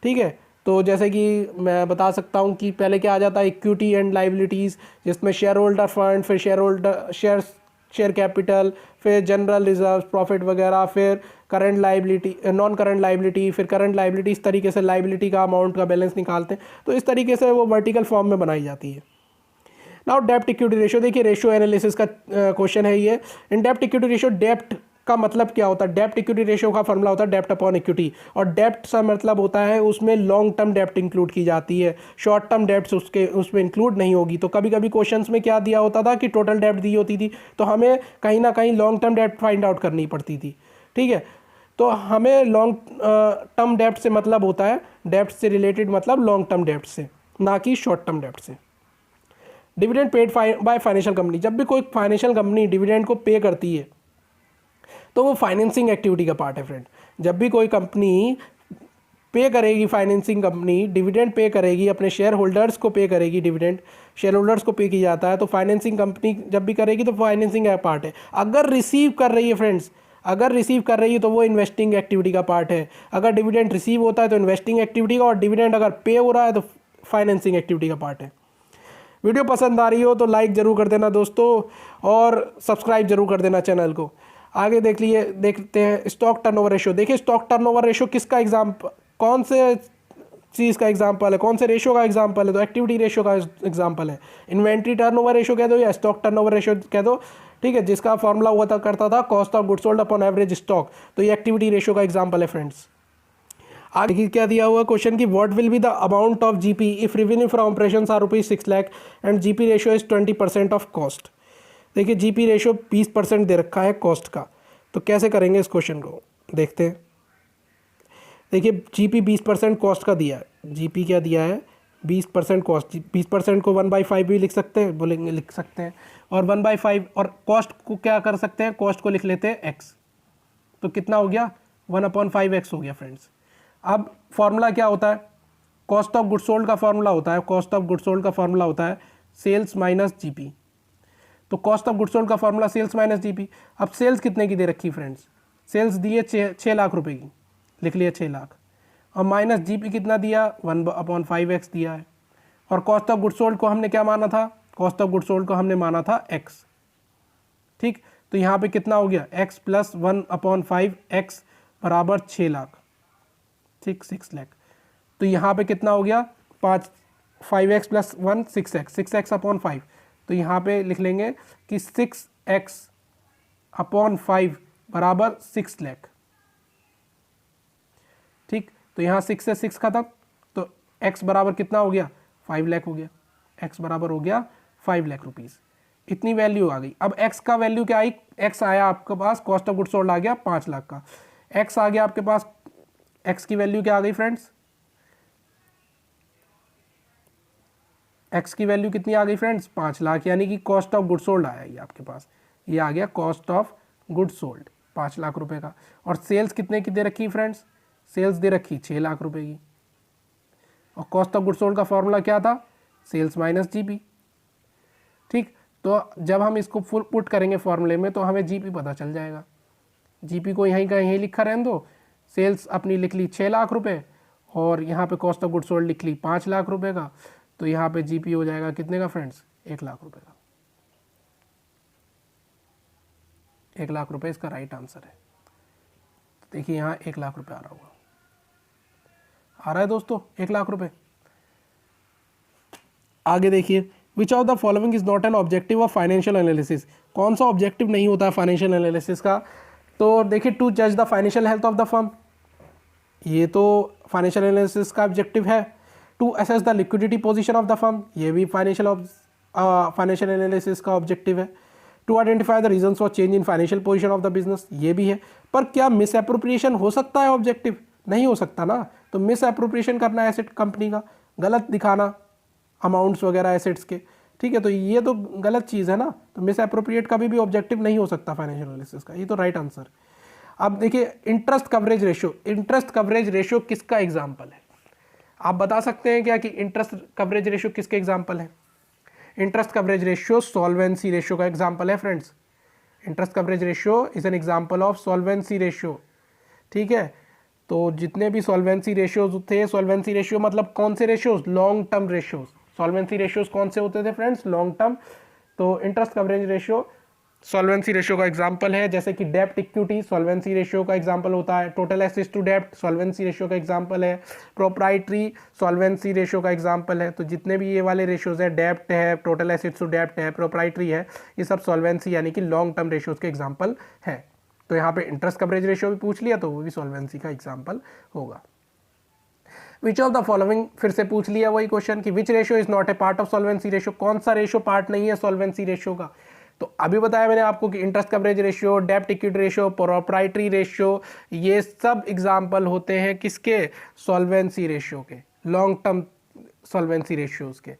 ठीक है, तो जैसे कि मैं बता सकता हूँ कि पहले क्या आ जाता है, इक्विटी एंड लाइबिलिटीज़, जिसमें शेयर होल्डर फंड, फिर शेयर कैपिटल, फिर जनरल रिजर्व, प्रॉफिट वगैरह, फिर current liability, non current liability, फिर करंट लाइबिलिटी। इस तरीके से लाइबिलिटी का अमाउंट का बैलेंस निकालते हैं। तो इस तरीके से वो वर्टिकल फॉर्म में बनाई जाती है। नाउ डेप्ट इक्विटी रेशियो, देखिए रेशियो एनालिसिस का क्वेश्चन है ये। इन डेप्ट इक्विटी रेशियो, डेप्ट का मतलब क्या होता है, डेप्ट इक्विटी रेशियो का फॉर्मूला होता है डेप्ट अपॉन इक्विटी। और डेप्ट का मतलब होता है उसमें लॉन्ग टर्म डेप्ट इंक्लूड की जाती है, शॉर्ट टर्म डेप्ट उसमें इंक्लूड नहीं होगी। तो कभी कभी क्वेश्चंस में क्या दिया होता था कि टोटल डेप्ट दी होती थी, तो हमें कहीं ना कहीं लॉन्ग टर्म डेप्ट फाइंड आउट करनी पड़ती थी। ठीक है, तो हमें लॉन्ग टर्म डेप्ट से मतलब होता है, डेप्ट से रिलेटेड मतलब लॉन्ग टर्म डेप्ट से, ना कि शॉर्ट टर्म डेप्ट से। Dividend paid by financial company, जब भी कोई फाइनेंशियल कंपनी डिविडेंड को पे करती है तो वो फाइनेंसिंग एक्टिविटी का पार्ट है फ्रेंड। जब भी कोई कंपनी पे करेगी, फाइनेंसिंग कंपनी डिविडेंड पे करेगी, अपने शेयर होल्डर्स को पे करेगी, डिविडेंड शेयर होल्डर्स को पे किया जाता है, तो फाइनेंसिंग कंपनी जब भी करेगी तो फाइनेंसिंग का पार्ट है। अगर रिसीव कर रही है फ्रेंड्स, अगर रिसीव कर रही है तो वो इन्वेस्टिंग एक्टिविटी का पार्ट है। अगर डिविडेंड रिसीव होता है तो इन्वेस्टिंग एक्टिविटी का, और डिविडेंड अगर पे हो रहा है तो फाइनेंसिंग एक्टिविटी का पार्ट है। वीडियो पसंद आ रही हो तो लाइक ज़रूर कर देना दोस्तों, और सब्सक्राइब जरूर कर देना चैनल को। आगे देखते हैं स्टॉक टर्नओवर रेशियो। देखिए स्टॉक टर्नओवर रेशियो किसका एग्जाम्पल, कौन से चीज़ का एग्जाम्पल है, कौन से रेशियो का एग्जाम्पल है, तो एक्टिविटी रेशियो का एग्जाम्पल है। इन्वेंट्री टर्नओवर रेशियो कह दो या स्टॉक टर्नओवर रेशियो कह दो। ठीक है, जिसका फॉर्मूला हुआ करता था cost of goods sold upon average stock, तो ये एक्टिविटी रेशियो का एग्जाम्पल है फ्रेंड्स। आगे क्या दिया हुआ क्वेश्चन की, what will be the amount of GP if revenue from operations are ₹6 lakh and GP ratio is 20% of cost. देखिए जीपी रेशियो 20% दे रखा है कॉस्ट का, तो कैसे करेंगे इस क्वेश्चन को देखते हैं। देखिए जीपी 20% कॉस्ट का दिया है, जीपी क्या दिया है 20% कॉस्ट, 20% को 1/5 भी लिख सकते हैं, बोलेंगे लिख सकते हैं, और 1/5 और कॉस्ट को क्या कर सकते हैं, कॉस्ट को लिख लेते हैं एक्स, तो कितना हो गया 1/5x हो गया फ्रेंड्स। अब फॉर्मूला क्या होता है, कॉस्ट ऑफ गुड्स सोल्ड का फॉर्मूला होता है, कॉस्ट ऑफ गुड्स सोल्ड का फॉर्मूला होता है सेल्स माइनस जीपी। तो कॉस्ट ऑफ गुड्स सोल्ड का फॉर्मूला सेल्स माइनस जीपी। अब सेल्स कितने की दे रखी फ्रेंड्स, सेल्स दिए 6 लाख रुपए की, लिख लिया 6 लाख, और माइनस जीपी कितना दिया 1/5x दिया है। और कॉस्ट ऑफ गुड्स सोल्ड को हमने क्या माना था, कॉस्ट ऑफ गुड्स सोल्ड को हमने माना था x। ठीक, तो यहाँ पे कितना हो गया x प्लस 1/5x बराबर 6 लाख। ठीक, 6 लाख। तो यहाँ पे कितना हो गया 5x plus 1 6x, 6x upon 5, तो यहाँ पे लिख लेंगे कि 6x अपॉन 5 बराबर 6 लाख। ठीक, तो यहाँ 6 से 6 खत्म, तो x बराबर कितना हो गया 5 लाख हो गया, x बराबर हो गया 5 लाख रुपीज़। इतनी वैल्यू आ गई। अब x का वैल्यू क्या आई, x आया आपके पास, कॉस्ट ऑफ गुड्स सोल्ड आ गया 5 लाख का, x आ गया आपके पास, x की वैल्यू क्या आ गई फ्रेंड्स, x की वैल्यू कितनी आ गई फ्रेंड्स 5 लाख, यानी कि कॉस्ट ऑफ गुड्स सोल्ड आया ये आपके पास, ये आ गया cost of goods sold 5 lakh रुपए का। और सेल्स कितने की दे रखी फ्रेंड्स, सेल्स दे रखी 6 लाख रुपए की, और कॉस्ट ऑफ गुड्स सोल्ड का फॉर्मूला क्या था सेल्स माइनस जीपी। ठीक, तो जब हम इसको फुल पुट करेंगे फॉर्मूले में तो हमें जीपी पता चल जाएगा। जीपी को यहीं का यहीं लिखा रहने दो, सेल्स अपनी लिख ली 6 लाख रुपए, और यहाँ पे कॉस्ट ऑफ गुड्स सोल्ड लिख ली 5 लाख रुपए का, तो यहाँ पे जीपी हो जाएगा कितने का फ्रेंड्स 1 लाख रुपए का। 1 लाख रुपए इसका राइट आंसर है। तो देखिए यहाँ 1 लाख रुपए आ रहा होगा, आ रहा है दोस्तों 1 लाख रुपए। आगे देखिए, विच of the following is not an objective of financial analysis, कौन सा ऑब्जेक्टिव नहीं होता है फाइनेंशियल एनालिसिस का। तो देखिए टू जज the financial health of the firm, ये तो फाइनेंशियल एनालिसिस का ऑब्जेक्टिव है। To assess the liquidity position of the firm, ये भी फाइनेंशियल एनालिसिस का ऑब्जेक्टिव है। To identify the reasons for change in financial position of the business, ये भी है। पर क्या मिस एप्रोप्रिएशन हो सकता है ऑब्जेक्टिव? नहीं हो सकता ना। तो मिस एप्रोप्रिएशन करना एसेट कंपनी का, गलत दिखाना अमाउंट्स वगैरह एसेट्स के, ठीक है, तो ये तो गलत चीज़ है ना। तो मिस एप्रोप्रिएट कभी भी ऑब्जेक्टिव नहीं हो सकता फाइनेंशियल एनालिसिस का, ये तो राइट आंसर। अब देखिए interest coverage ratio, interest coverage ratio किसका एग्जाम्पल है? आप बता सकते हैं क्या कि इंटरेस्ट कवरेज रेशियो किसके एग्जाम्पल है? Interest coverage ratio solvency ratio का एग्जाम्पल है friends. Interest coverage ratio is an example of solvency ratio, ठीक है। तो जितने भी सॉल्वेंसी रेशियोज थे, सॉल्वेंसी रेशियो मतलब कौन से ratios? Long term ratios. Solvency ratios कौन से होते थे फ्रेंड्स? Long term. तो interest coverage ratio solvency ratio का एग्जांपल है, जैसे कि डेप्ट इक्विटी सॉल्वेंसी रेशियो का एग्जांपल होता है, टोटल एसेट्स टू डेप्ट सॉल्वेंसी रेशियो का एग्जांपल है, प्रोप्राइटरी सॉल्वेंसी रेशियो का एग्जांपल है। तो जितने भी ये वाले रेशियोज है, डेप्ट है, टोटल एसेट्स टू डेप्ट है, प्रोप्राइटरी है, ये सब सॉल्वेंसी यानी कि लॉन्ग टर्म रेशियोज के एग्जाम्पल है। तो यहाँ पे इंटरेस्ट कवरेज रेशियो भी पूछ लिया तो वो भी सॉल्वेंसी का एग्जाम्पल होगा। विच ऑफ द फॉलोइंग, फिर से पूछ लिया वही क्वेश्चन कि विच ratio is not a part of solvency ratio, कौन सा रेशियो पार्ट नहीं है सॉल्वेंसी रेशियो का? तो अभी बताया मैंने आपको कि इंटरेस्ट कवरेज रेशियो, डेप्ट इक्विटी रेशियो, प्रोप्राइटरी रेशियो, ये सब एग्जाम्पल होते हैं किसके? सॉल्वेंसी रेशियो के, लॉन्ग टर्म सॉल्वेंसी रेशियोज के,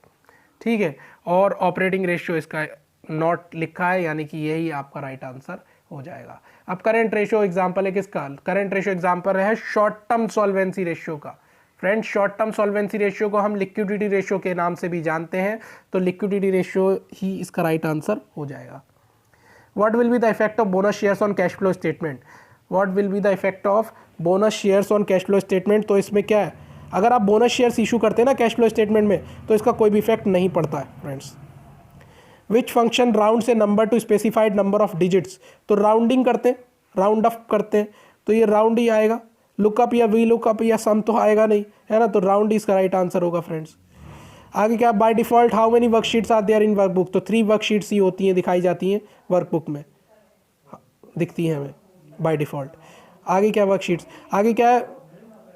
ठीक है। और ऑपरेटिंग रेशियो इसका नॉट लिखा है, यानी कि यही आपका राइट आंसर हो जाएगा। अब करंट रेशियो एग्जाम्पल है किसका? करंट रेशियो एग्जाम्पल है शॉर्ट टर्म सॉल्वेंसी रेशियो का। Friends, short term solvency ratio को हम लिक्विडिटी रेशियो के नाम से भी जानते हैं, तो लिक्विडिटी रेशियो ही इसका राइट आंसर हो जाएगा। What will be the effect of bonus shares on cash flow statement? What will be the effect of bonus shares on cash flow statement? तो इसमें क्या है, अगर आप बोनस शेयर्स इशू करते हैं ना कैश फ्लो स्टेटमेंट में, तो इसका कोई भी इफेक्ट नहीं पड़ता है फ्रेंड्स। विच फंक्शन राउंड से number two specified number of digits? तो राउंडिंग करते हैं, राउंड ऑफ करते हैं, तो ये राउंड ही आएगा। लुकअप या वी लुकअप या सम तो आएगा नहीं, है ना। तो राउंड इसका राइट आंसर होगा फ्रेंड्स। आगे क्या, by default how many worksheets are there in workbook? तो 3 वर्कशीट्स ही होती हैं, दिखाई जाती हैं वर्कबुक में, दिखती हैं हमें बाय डिफॉल्ट। आगे क्या वर्कशीट्स, आगे क्या है,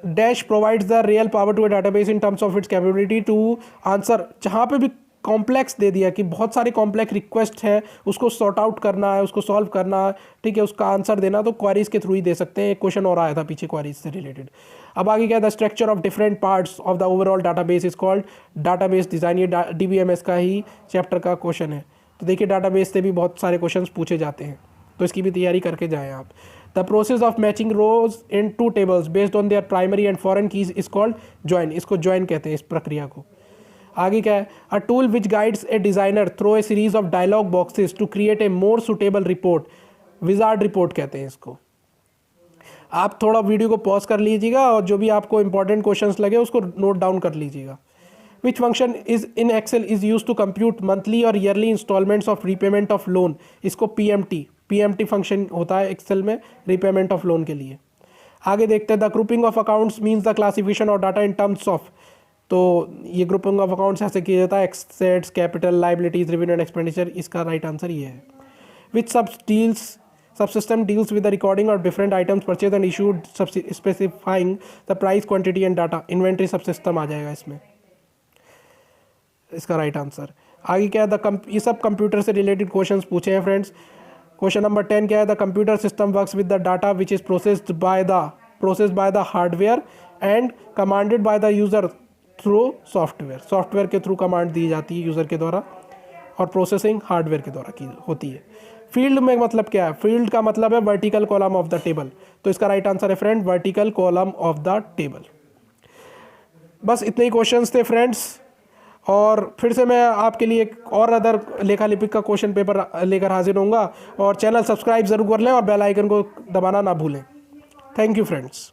dash provides the real power to a database in terms of its capability to answer. जहाँ पे भी कॉम्प्लेक्स दे दिया कि बहुत सारे कॉम्प्लेक्स रिक्वेस्ट है, उसको सॉर्ट आउट करना है, उसको सॉल्व करना है, ठीक है, उसका आंसर देना, तो क्वेरीज के थ्रू ही दे सकते हैं। एक क्वेश्चन और आया था पीछे क्वेरीज से रिलेटेड। अब आगे क्या, the structure of different parts of the overall database is called database design. ये DBMS का ही चैप्टर का क्वेश्चन है। तो देखिए डाटाबेस से भी बहुत सारे क्वेश्चन पूछे जाते हैं, तो इसकी भी तैयारी करके जाएँ आप। The process of matching rows in 2 tables based on their primary and foreign keys is called join. इसको ज्वाइन कहते हैं, इस प्रक्रिया को। आगे क्या है, a tool which guides a designer through a series of dialog boxes to create a more suitable report, wizard report कहते हैं इसको। आप थोड़ा वीडियो को पॉज कर लीजिएगा और जो भी आपको इंपॉर्टेंट क्वेश्चंस लगे उसको नोट डाउन कर लीजिएगा। Which function is in Excel is use to compute monthly or yearly instalments of repayment of loan? इसको PMT फंक्शन होता है एक्सेल में रीपेमेंट ऑफ लोन के लिए। आगे देखते हैं, the grouping of accounts means the classification of data in terms of. तो ये ग्रुपिंग ऑफ अकाउंट्स ऐसे किया जाता है, assets, capital, liabilities, revenue and expenditure. इसका राइट आंसर ये है। Which subsystem deals with the recording of different items purchase and issued specifying the price, quantity and data? Inventory subsystem आ जाएगा इसमें, इसका राइट आंसर। आगे क्या है, ये सब कंप्यूटर से रिलेटेड क्वेश्चंस पूछे हैं फ्रेंड्स। क्वेश्चन नंबर 10 क्या है, the computer system works with the data which is processed by the hardware and commanded by the user through software. Software के थ्रू कमांड दी जाती है यूज़र के द्वारा, और प्रोसेसिंग हार्डवेयर के द्वारा की होती है। फील्ड में मतलब क्या है, फील्ड का मतलब है vertical column of the table. तो इसका राइट आंसर है friend vertical column of the table. बस इतने ही क्वेश्चंस थे फ्रेंड्स, और फिर से मैं आपके लिए एक और अदर लेखा लिपिक का क्वेश्चन पेपर लेकर हाजिर होऊंगा। और चैनल सब्सक्राइब ज़रूर कर लें और बेल आइकन को दबाना ना भूलें। Thank you friends.